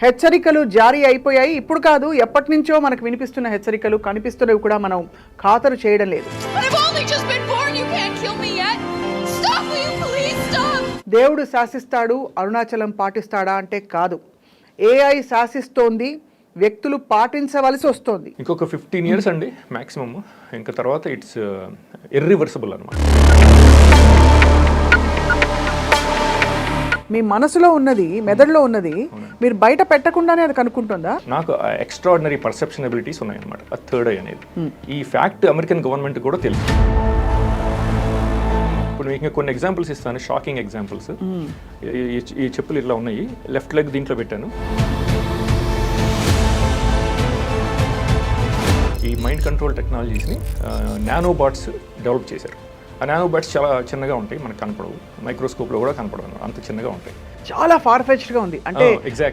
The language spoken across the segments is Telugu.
హెచ్చరికలు జారీ అయిపోయాయి. ఇప్పుడు కాదు, ఎప్పటి నుంచో మనకు వినిపిస్తున్న హెచ్చరికలు కనిపిస్తున్నవి కూడా మనం ఖాతరు చేయడం లేదు. దేవుడు శాసిస్తాడు, అరుణాచలం పాటిస్తాడా అంటే కాదు. ఏఐ శాసిస్తోంది, వ్యక్తులు పాటించవలసి వస్తుంది. ఇంకొక 15 years అండి మ్యాక్సిమమ్. ఇంకా తర్వాత ఇట్స్ ఇర్రివర్సిబుల్ అనమాట. మీ మనసులో ఉన్నది, మెదడులో ఉన్నది మీరు బయట పెట్టకుండానే అది కనుక్కుంటుందా? నాకు ఎక్స్ట్రాడినరీ పర్సెప్షన్ ఎబిలిటీస్ ఉన్నాయన్నమాట. థర్డ్ ఐ అనేది ఈ ఫ్యాక్ట్ అమెరికన్ గవర్నమెంట్ కూడా తెలుసు. ఇప్పుడు మీకు కొన్ని ఎగ్జాంపుల్స్ ఇస్తాను, షాకింగ్ ఎగ్జాంపుల్స్. ఈ చెప్పులు ఇట్లా ఉన్నాయి, లెఫ్ట్ లెగ్ దీంట్లో పెట్టాను. ఈ మైండ్ కంట్రోల్ టెక్నాలజీస్ని నానో బాట్స్ డెవలప్ చేశారు. ఆ నానో బాట్స్ చాలా చిన్నగా ఉంటాయి, మనకు కనపడవు, మైక్రోస్కోప్లో కూడా కనపడవు, అంత చిన్నగా ఉంటాయి. చాలా ఫార్ఫెచ్డ్గా ఉంది. అంటే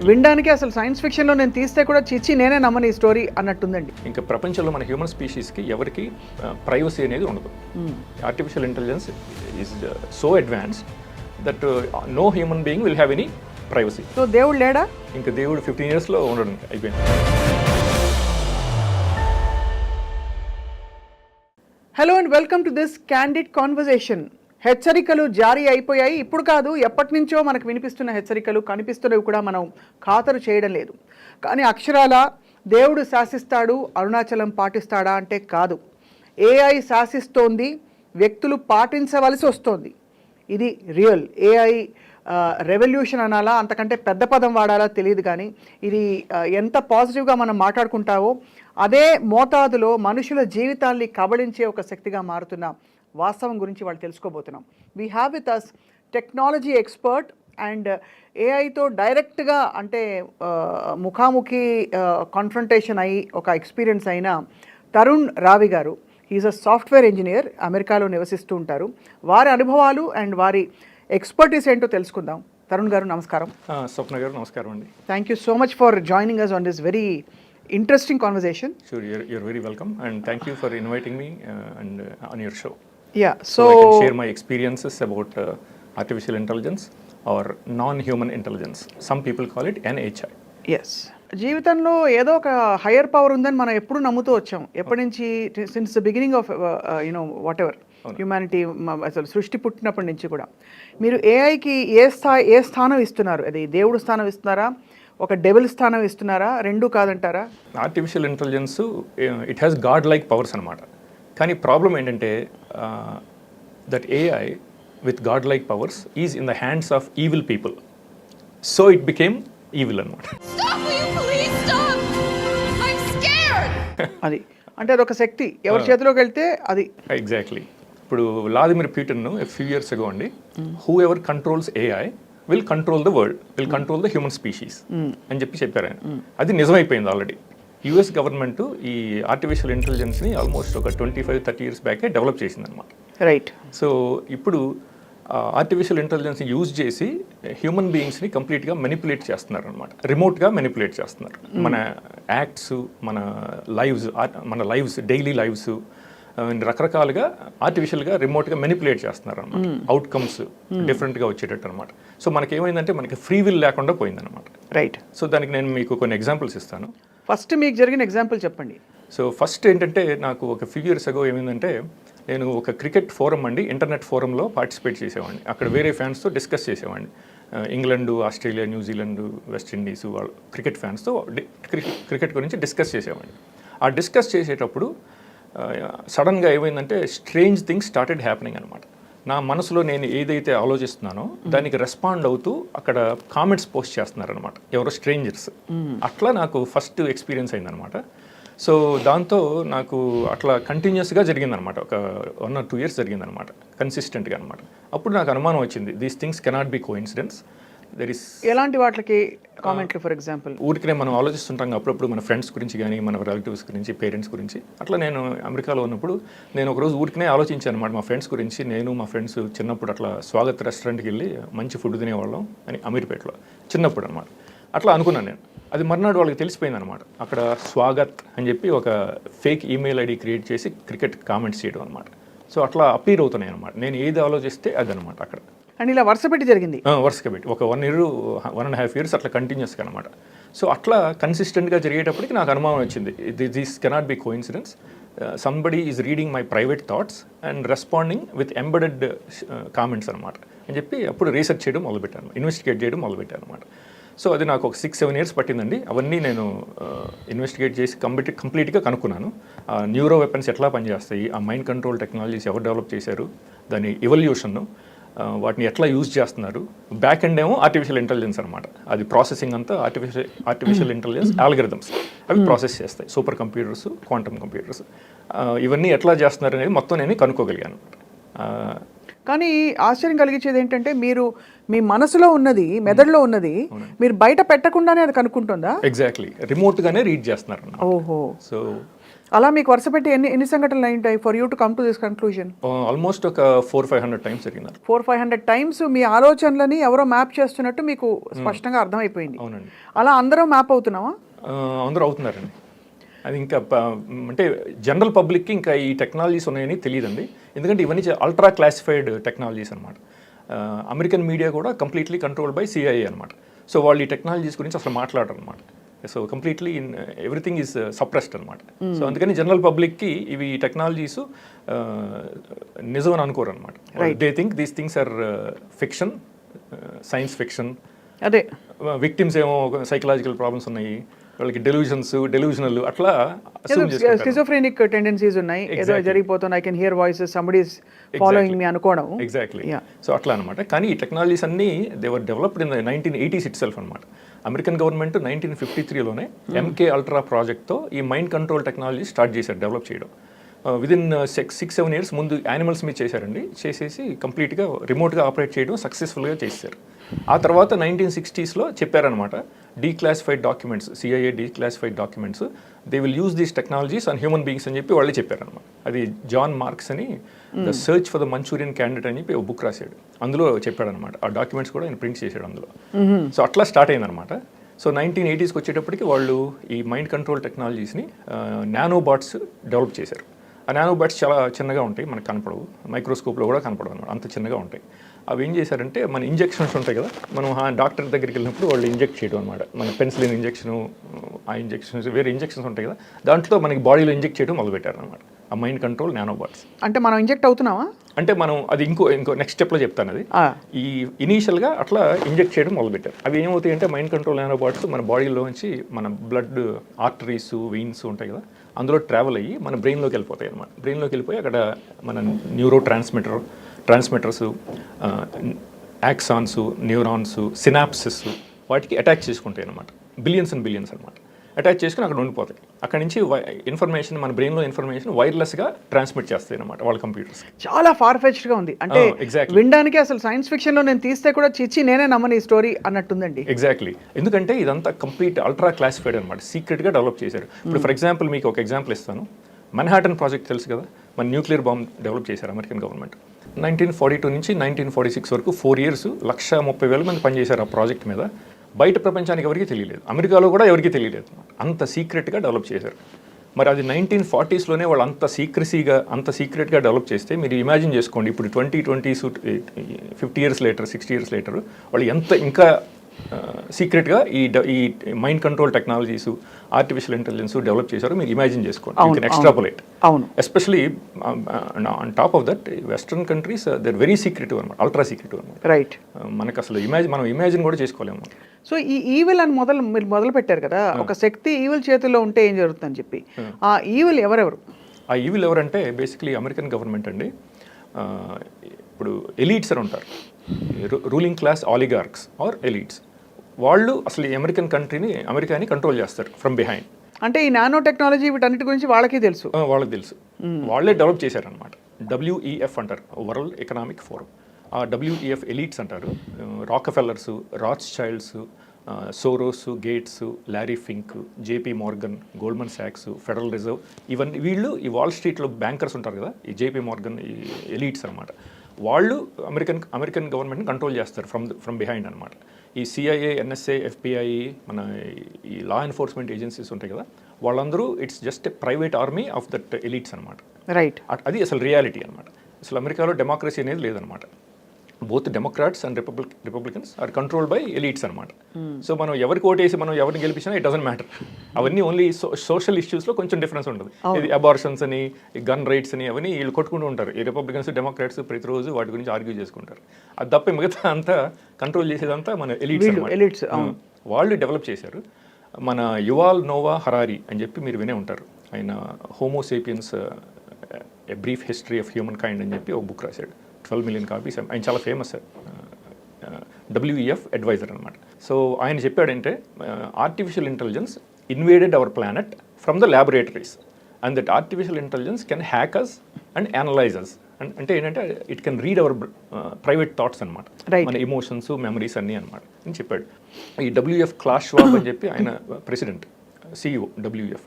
వినడానికి అసలు సైన్స్ ఫిక్షన్లో నేను తీస్తే కూడా చిచ్చి నేనే నమ్మని ఈ స్టోరీ అన్నట్టుందండి. ఇంకా ప్రపంచంలో మన హ్యూమన్ స్పీషీస్కి ఎవరికి ప్రైవసీ అనేది ఉండదు. Artificial intelligence is so advanced that no human being will have any privacy. So దేవుడు లేడా? ఇంకా దేవుడు 15 yearsలో ఉండడం అయిపోయింది. Hello and welcome to this candid conversation. హెచ్చరికలు జారీ అయిపోయాయి. ఇప్పుడు కాదు, ఎప్పటి నుంచో మనకు వినిపిస్తున్న హెచ్చరికలు కనిపిస్తున్నవి కూడా మనం ఖాతరు చేయడం లేదు. కానీ అక్షరాల దేవుడు శాసిస్తాడు, అరుణాచలం పాటిస్తాడా అంటే కాదు. ఏఐ శాసిస్తోంది, వ్యక్తులు పాటించవలసి వస్తోంది. ఇది రియల్. ఏఐ రెవల్యూషన్ అనాలా, అంతకంటే పెద్ద పదం వాడాలా తెలియదు. కానీ ఇది ఎంత పాజిటివ్గా మనం మాట్లాడుకుంటావో అదే మోతాదులో మనుషుల జీవితాల్ని కబళించే ఒక శక్తిగా మారుతున్న వాస్తవం గురించి వాళ్ళు తెలుసుకోబోతున్నాం. We have with us technology expert and ఏఐతో డైరెక్ట్గా అంటే ముఖాముఖి కాన్ఫ్రంటేషన్ అయ్యి ఒక ఎక్స్పీరియన్స్ అయిన తరుణ్ రావి గారు. ఈజ్ అ సాఫ్ట్వేర్ ఇంజనీర్, అమెరికాలో నివసిస్తూ ఉంటారు. వారి అనుభవాలు అండ్ వారి ఎక్స్పర్టీస్ ఏంటో తెలుసుకుందాం. తరుణ్ గారు నమస్కారం. స్వప్న గారు నమస్కారం అండి. Thank you so much for joining us on this very interesting conversation. Sure, you're very welcome and thank you for inviting me and on your show. Yeah, so I can share my experiences about artificial intelligence or non-human intelligence. Some people call it NHI. Yes. జీవితంలో ఏదో ఒక హయ్యర్ పవర్ ఉందని మనం ఎప్పుడు నమ్ముతూ వచ్చాం. ఎప్పటి నుంచి, since the beginning of what ever humanity, అసలు సృష్టి పుట్టినప్పటి నుంచి కూడా. మీరు ఏఐకి ఏ స్థానం ఇస్తున్నారు? అది దేవుడు స్థానం ఇస్తున్నారా, ఒక డెవిల్ స్థానం ఇస్తున్నారా, రెండూ కాదంటారా? Artificial intelligence it has God like powers అనమాట. కానీ ప్రాబ్లం ఏంటంటే that AI with God like powers is in the hands of evil people. So it became evil అనమాట. అది అంటే అదొక శక్తి ఎవరి చేతిలోకి వెళ్తే అది. ఎగ్జాక్ట్లీ. ఇప్పుడు Vladimir Putin few years ago అండి, who ever controls AI will control the world, will control the human species అని చెప్పారు ఆయన. అది నిజమైపోయింది ఆల్రెడీ. యుఎస్ గవర్నమెంట్ ఈ ఆర్టిఫిషియల్ ఇంటెలిజెన్స్ని ఆల్మోస్ట్ ఒక 25-30 years బ్యాకే డెవలప్ చేసింది అనమాట. రైట్. సో ఇప్పుడు ఆర్టిఫిషియల్ ఇంటెలిజెన్స్ యూజ్ చేసి హ్యూమన్ బీయింగ్స్ని కంప్లీట్గా మెనిపులేట్ చేస్తున్నారు అనమాట. రిమోట్గా మెనిపులేట్ చేస్తున్నారు. మన యాక్ట్స్, మన లైవ్స్, డైలీ లైవ్స్ రకరకాలుగా ఆర్టిఫిషియల్గా రిమోట్గా మెనిపులేట్ చేస్తున్నారు అనమాట. అవుట్కమ్స్ డిఫరెంట్గా వచ్చేటట్టు అనమాట. సో మనకేమైందంటే మనకి ఫ్రీ విల్ లేకుండా పోయిందనమాట. రైట్. సో దానికి నేను మీకు కొన్ని ఎగ్జాంపుల్స్ ఇస్తాను. ఫస్ట్ మీకు జరిగిన ఎగ్జాంపుల్ చెప్పండి. సో ఫస్ట్ ఏంటంటే నాకు ఒక ఫ్యూ ఇయర్స్ అగో ఏమైందంటే, నేను ఒక క్రికెట్ ఫోరం అండి, ఇంటర్నెట్ ఫోరంలో పార్టిసిపేట్ చేసేవాడిని. అక్కడ వేరే ఫ్యాన్స్తో డిస్కస్ చేసేవాడిని. ఇంగ్లాండ్, ఆస్ట్రేలియా, న్యూజిలాండ్, వెస్టిండీస్ వాళ్ళు క్రికెట్ ఫ్యాన్స్తో క్రికెట్ గురించి డిస్కస్ చేసేవాడిని. ఆ డిస్కస్ చేసేటప్పుడు సడన్గా ఏమైందంటే స్ట్రేంజ్ థింగ్స్ స్టార్టెడ్ హ్యాపెనింగ్ అనమాట. నా మనసులో నేను ఏదైతే ఆలోచిస్తున్నానో దానికి రెస్పాండ్ అవుతూ అక్కడ కామెంట్స్ పోస్ట్ చేస్తున్నారనమాట ఎవరో స్ట్రేంజర్స్. అట్లా నాకు ఫస్ట్ ఎక్స్పీరియన్స్ అయిందనమాట. సో దాంతో నాకు అట్లా కంటిన్యూస్గా జరిగిందనమాట. ఒక 1 or 2 years జరిగిందనమాట, కన్సిస్టెంట్గా అనమాట. అప్పుడు నాకు అనుమానం వచ్చింది, these things cannot be coincidence. ఎలాంటి వాటికి కామెంట్లు? ఫర్ ఎగ్జాంపుల్ ఊరికనే మనం ఆలోచిస్తుంటాం అప్పుడప్పుడు మన ఫ్రెండ్స్ గురించి కానీ, మన రిలేటివ్స్ గురించి, పేరెంట్స్ గురించి. అట్లా నేను అమెరికాలో ఉన్నప్పుడు నేను ఒకరోజు ఊరికనే ఆలోచించాను అనమాట మా ఫ్రెండ్స్ గురించి. నేను మా ఫ్రెండ్స్ చిన్నప్పుడు అట్లా స్వాగత్ రెస్టారెంట్కి వెళ్ళి మంచి ఫుడ్ తినేవాళ్ళం అని అమీర్పేటలో చిన్నప్పుడు అనమాట. అట్లా అనుకున్నాను నేను. అది మర్నాడు వాళ్ళకి తెలిసిపోయింది అనమాట. అక్కడ స్వాగత్ అని చెప్పి ఒక ఫేక్ ఈమెయిల్ ఐడి క్రియేట్ చేసి క్రికెట్ కామెంట్స్ చేయడం అనమాట. సో అట్లా అపీర్ అవుతున్నాయి అనమాట. నేను ఏది ఆలోచిస్తే అదనమాట అక్కడ. అండ్ ఇలా వరుస పెట్టి జరిగింది. వరుసగా పెట్టి ఒక 1 year 1.5 years అట్లా కంటిన్యూస్గా అనమాట. సో అట్లా కన్సిస్టెంట్గా జరిగేటప్పటికి నాకు అనుమానం వచ్చింది, this cannot be coincidence, somebody is reading my private thoughts and responding with embedded comments అనమాట అని చెప్పి అప్పుడు రీసెర్చ్ చేయడం మొదలుపెట్టాను, ఇన్వెస్టిగేట్ చేయడం మొదలుపెట్టాను అనమాట. సో అది నాకు ఒక 6-7 years పట్టిందండి. అవన్నీ నేను ఇన్వెస్టిగేట్ చేసి కంప్లీట్గా కనుక్కున్నాను. న్యూరో వెపన్స్ ఎట్లా పనిచేస్తాయి, ఆ మైండ్ కంట్రోల్ టెక్నాలజీస్ ఎవరు డెవలప్ చేశారు, దాని ఎవల్యూషన్, వాటిని ఎట్లా యూజ్ చేస్తున్నారు. బ్యాక్ ఎండ్ ఏమో ఆర్టిఫిషియల్ ఇంటెలిజెన్స్ అనమాట, అది ప్రాసెసింగ్ అంతా ఆర్టిఫిషియల్ ఇంటెలిజెన్స్ ఆల్గరిథమ్స్ అవి ప్రాసెస్ చేస్తాయి, సూపర్ కంప్యూటర్స్, క్వాంటమ్ కంప్యూటర్స్, ఇవన్నీ ఎట్లా చేస్తున్నారు అనేది మొత్తం నేను కనుక్కోగలిగాను. కానీ ఆశ్చర్యం కలిగించేది ఏంటంటే మీరు మీ మనసులో ఉన్నది, మెదడులో ఉన్నది మీరు బయట పెట్టకుండానే అది కనుక్కుంటుందా? ఎగ్జాక్ట్లీ, రిమోట్గానే రీడ్ చేస్తున్నారు. ఓహో. సో అలా మీకు వరుస పెట్టి ఎన్ని సంఘటనలు అయింటాయి for you to come to this conclusion? Almost ఒక 400-500 times జరిగింది. 400-500 times మీ ఆలోచనలని ఎవరో మ్యాప్ చేస్తున్నట్టు మీకు స్పష్టంగా అర్థమైపోయింది. అవునండి. అలా అందరూ మ్యాప్ అవుతున్నావా? అందరూ అవుతున్నారండి. అది ఇంకా అంటే జనరల్ పబ్లిక్కి ఇంకా ఈ టెక్నాలజీస్ ఉన్నాయని తెలియదండి, ఎందుకంటే ఇవన్నీ అల్ట్రా క్లాసిఫైడ్ టెక్నాలజీస్ అనమాట. అమెరికన్ మీడియా కూడా కంప్లీట్లీ కంట్రోల్డ్ బై CIA అనమాట. సో వాళ్ళు ఈ టెక్నాలజీస్ గురించి అసలు మాట్లాడరు అనమాట. So completely everything is suppressed అనమాట. సో అందుకని జనరల్ పబ్లిక్కి ఇవి టెక్నాలజీస్ నిజం అని అనుకోరు అనమాట. They think these things are fiction, science fiction. అదే విక్టిమ్స్ ఏమో సైకలాజికల్ ప్రాబ్లమ్స్ ఉన్నాయి, వాళ్ళకి డెల్యూజనల్ అట్లా స్కిజోఫ్రెనిక్ టెండెన్సీస్ ఉన్నాయి, ఏదో జరిగిపోతుంది, I can hear voices, somebody is following మీ అనుకోవడం. ఎగ్జాక్ట్లీ. సో అట్లా అనమాట. కానీ ఈ టెక్నాలజీస్ అన్నీ they were developed in 1980s it self అనమాట. అమెరికన్ గవర్నమెంట్ 1953లోనే MK అల్ట్రా ప్రాజెక్ట్తో ఈ మైండ్ కంట్రోల్ టెక్నాలజీ స్టార్ట్ చేశారు డెవలప్ చేయడం. విదిన్ 6-7 years ముందు యానిమల్స్ మీద చేశారండి, చేసేసి కంప్లీట్గా రిమోట్గా ఆపరేట్ చేయడం సక్సెస్ఫుల్గా చేశారు. ఆ తర్వాత 1960sలో చెప్పారనమాట, declassified documents, CIA declassified documents, they will use these technologies on human beings అని చెప్పి వాళ్ళే చెప్పారనమాట. అది జాన్ మార్క్స్ అని the search for the Manchurian candidate అని చెప్పి ఒక బుక్ రాశాడు, అందులో చెప్పాడనమాట. ఆ డాక్యుమెంట్స్ కూడా ఆయన ప్రింట్ చేశాడు అందులో. సో అట్లా స్టార్ట్ అయిందనమాట. సో 1980sకి వచ్చేటప్పటికి వాళ్ళు ఈ మైండ్ కంట్రోల్ టెక్నాలజీస్ని నానోబాట్స్ డెవలప్ చేశారు. ఆ నానోబాట్స్ చాలా చిన్నగా ఉంటాయి, మనకు కనపడవు, మైక్రోస్కోప్లో కూడా కనపడవు అనమాట, అంత చిన్నగా ఉంటాయి. అవి ఏం చేశారంటే మన ఇంజెక్షన్స్ ఉంటాయి కదా, మనం డాక్టర్ దగ్గరికి వెళ్ళినప్పుడు వాళ్ళు ఇంజెక్ట్ చేయడం అనమాట, మన పెన్సిలిన్ ఇంజెక్షను, ఆ ఇంజెక్షన్స్ వేరే ఇంజెక్షన్స్ ఉంటాయి కదా, దాంట్లో మనకి బాడీలో ఇంజెక్ట్ చేయడం మొదలుపెట్టారు అనమాట ఆ మైండ్ కంట్రోల్ నానోబాట్స్. అంటే మనం ఇంజెక్ట్ అవుతున్నావా? అంటే మనం అది ఇంకో నెక్స్ట్ స్టెప్లో చెప్తాను. అది ఈ ఇనీషియల్గా అట్లా ఇంజెక్ట్ చేయడం మొదలుపెట్టారు. అవి ఏమవుతాయి అంటే మైండ్ కంట్రోల్ నానోబాట్స్ మన బాడీలోంచి మన బ్లడ్ ఆర్టరీస్, వెయిన్స్ ఉంటాయి కదా, అందులో ట్రావెల్ అయ్యి మన బ్రెయిన్లోకి వెళ్ళిపోతాయి అనమాట. బ్రెయిన్లోకి వెళ్ళిపోయి అక్కడ మన neuro transmitters, axons, neurons, synopsis వాటికి అటాచ్ చేసుకుంటాయి అనమాట. బిలియన్స్ అండ్ బిలియన్స్ అనమాట. అటాచ్ చేసుకుని అక్కడ ఉండిపోతాయి. అక్కడ నుంచి ఇన్ఫర్మేషన్, మన బ్రెయిన్లో ఇన్ఫర్మేషన్ వైర్లెస్గా ట్రాన్స్మిట్ చేస్తాయి అనమాట వాళ్ళ కంప్యూటర్స్. చాలా ఫార్ ఫెచ్డ్గా ఉంది. అంటే వినడానికి అసలు సైన్స్ ఫిక్షన్లో నేను తీస్తే కూడా చిచ్చి నేనే నమ్మని ఈ స్టోరీ అన్నట్టుందండి. ఎగ్జాక్ట్లీ, ఎందుకంటే ఇదంతా కంప్లీట్ అల్ట్రా క్లాసిఫైడ్ అనమాట, సీక్రెట్గా డెవలప్ చేశారు. ఇప్పుడు ఫర్ ఎగ్జాంపుల్ మీకు ఒక ఎగ్జాంపుల్ ఇస్తాను. మన్హాటన్ ప్రాజెక్ట్ తెలుసు కదా, మన న్యూక్లియర్ బాంబ్ డెవలప్ చేశారు అమెరికన్ గవర్నమెంట్. 1942 నుంచి 1946 వరకు 4 years 130,000 మంది పనిచేశారు ఆ ప్రాజెక్ట్ మీద. బయట ప్రపంచానికి ఎవరికి తెలియలేదు, అమెరికాలో కూడా ఎవరికి తెలియలేదు, అంత సీక్రెట్గా డెవలప్ చేశారు. మరి అది 1940sలోనే వాళ్ళు అంత సీక్రెట్గా డెవలప్ చేస్తే మీరు ఇమాజిన్ చేసుకోండి, ఇప్పుడు 2020s 50 years later 60 years later వాళ్ళు ఎంత ఇంకా సీక్రెట్గా ఈ mind control technologies, artificial intelligence develop చేశారు. మీరు ఇమాజిన్ చేసుకోండి, యూ కెన్ ఎక్స్ట్రాపులేట్. అవును, especially on top of that western countries they are very secretive అనమాట, అల్ట్రా సీక్రెటివ్ అనమాట. రైట్. మనకు అసలు మనం ఇమాజిన్ కూడా చేసుకోలేము. సో ఈ ఈవిల్ అని మీరు మొదలు పెట్టారు కదా, ఒక శక్తి ఈవిల్ చేతుల్లో ఉంటే ఏం జరుగుతుందని చెప్పి, ఆ ఈవిల్ ఎవరెవరు? ఆ ఈవిల్ ఎవరంటే బేసిక్లీ అమెరికన్ గవర్నమెంట్ అండి. ఇప్పుడు ఎలీట్స్ అని ఉంటారు, రూలింగ్ క్లాస్ ఆలిగార్క్స్ ఆర్ ఎలీట్స్, వాళ్ళు అసలు ఈ అమెరికాని కంట్రోల్ చేస్తారు ఫ్రమ్ బిహైండ్. అంటే ఈ నానో టెక్నాలజీ వీటన్నిటి గురించి వాళ్ళకి తెలుసు, వాళ్ళే డెవలప్ చేశారనమాట. WEF అంటారు, వరల్డ్ ఎకనామిక్ ఫోరం. ఆ WEF ఎలీట్స్ అంటారు, Rockefellers, Rothschilds, Soros, Gates, Larry Fink, JP Morgan, Goldman సాక్స్, ఫెడరల్ రిజర్వ్, ఇవన్నీ వీళ్ళు ఈ వాల్ స్ట్రీట్లో బ్యాంకర్స్ ఉంటారు కదా, ఈ JP మోర్గన్ ఈ ఎలీట్స్ అనమాట. వాళ్ళు అమెరికన్ గవర్నమెంట్ని కంట్రోల్ చేస్తారు ఫ్రమ్ బిహైండ్ అనమాట. ఈ CIA, NSA, FBI, మన ఈ లా ఎన్ఫోర్స్మెంట్ ఏజెన్సీస్ ఉంటాయి కదా, వాళ్ళందరూ it's just private army of that elites అనమాట. రైట్. అది అసలు రియాలిటీ అనమాట. అసలు అమెరికాలో డెమోక్రసీ అనేది లేదనమాట. Both democrats and republicans are controlled by elites అనమాట. సో మనం ఎవరికి ఓటేసి మనం ఎవరిని గెలిపించినా ఇట్ డజంట్ మ్యాటర్. అవన్నీ ఓన్లీ సోషల్ ఇష్యూస్లో కొంచెం డిఫరెన్స్ ఉంటుంది. ఇది అబార్షన్స్ అని, గన్ రైట్స్ అని అవన్నీ వీళ్ళు కొట్టుకుంటూ ఉంటారు. ఈ రిపబ్లికన్స్ డెమోక్రాట్స్ ప్రతిరోజు వాటి గురించి ఆర్గ్యూ చేసుకుంటారు. అది తప్ప మిగతా అంతా కంట్రోల్ చేసేదంతా మన ఎలీట్స్. వాళ్ళు డెవలప్ చేశారు. మన యువాల్ నోవా హరారీ అని చెప్పి మీరు వినే ఉంటారు. ఆయన Homo sapiens a brief history of human kind అని చెప్పి ఒక బుక్ రాశాడు. 12 million కాపీస్. ఆయన చాలా ఫేమస్ WEF అడ్వైజర్ అనమాట. సో ఆయన చెప్పాడంటే artificial intelligence invaded our planet from the laboratories and that artificial intelligence can hack us and analyse అంటే ఏంటంటే it can read our private thoughts అనమాట, మన ఎమోషన్స్ మెమరీస్ అన్నీ అనమాట అని చెప్పాడు. ఈ WEF క్లాస్ షవాబ్ అని చెప్పి ఆయన ప్రెసిడెంట్ CEO WEF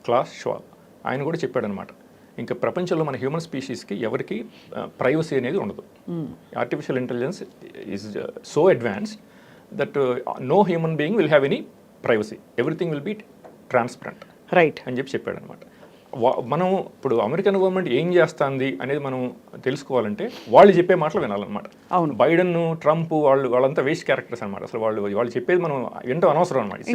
క్లాస్ షవాబ్ ఆయన కూడా చెప్పాడనమాట. ఇంకా ప్రపంచంలో మన హ్యూమన్ స్పీషీస్కి ఎవరికి ప్రైవసీ అనేది ఉండదు. Artificial intelligence is so advanced that no human being will have any privacy, everything will be transparent అని చెప్పి చెప్పాడు అనమాట. మనం ఇప్పుడు అమెరికన్ గవర్నమెంట్ ఏం చేస్తుంది అనేది మనం తెలుసుకోవాలంటే వాళ్ళు చెప్పే మాటలు వినాలన్నమాట. అవును, బైడెన్, ట్రంప్ వాళ్ళంతా వేస్ట్ క్యారెక్టర్స్ అనమాట. అసలు వాళ్ళు చెప్పేది మనం ఏంటో అనవసరం అనమాట.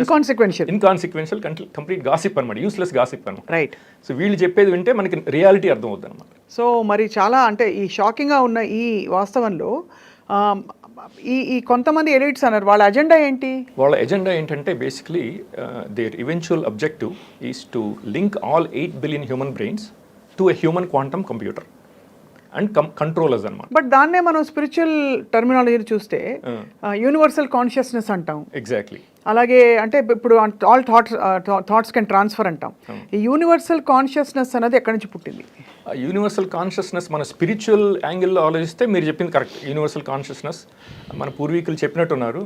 ఇన్కాన్సిక్వెన్షియల్ కంప్లీట్ గాసిప్ అనమాట, యూస్లెస్ గాసిప్ అనమాట. రైట్. సో వీళ్ళు చెప్పేది వింటే మనకి రియాలిటీ అర్థం అవుతుంది అనమాట. సో మరి చాలా అంటే ఈ షాకింగ్గా ఉన్న ఈ వాస్తవంలో ఈ కొంతమంది ఎలిట్స్ అన్నారు, వాళ్ళ ఎజెండా ఏంటి? వాళ్ళ ఎజెండా ఏంటంటే basically their eventual objective is to link all 8 billion human brains to a human quantum computer and controllers అనమాట. బట్ దాన్నే మనం స్పిరిచువల్ టర్మినాలజీ చూస్తే యూనివర్సల్ కాన్షియస్నెస్ అంటాం. ఎగ్జాక్ట్లీ. అలాగే అంటే ఇప్పుడు ఆల్ థాట్స్ కెన్ ట్రాన్స్ఫర్ అంటాం. ఈ యూనివర్సల్ కాన్షియస్నెస్ అనేది ఎక్కడి నుంచి పుట్టింది? యూనివర్సల్ కాన్షియస్నెస్ మన స్పిరిచువల్ యాంగిల్లో ఆలోచిస్తే మీరు చెప్పింది కరెక్ట్. యూనివర్సల్ కాన్షియస్నెస్ మన పూర్వీకులు చెప్పినట్టున్నారు,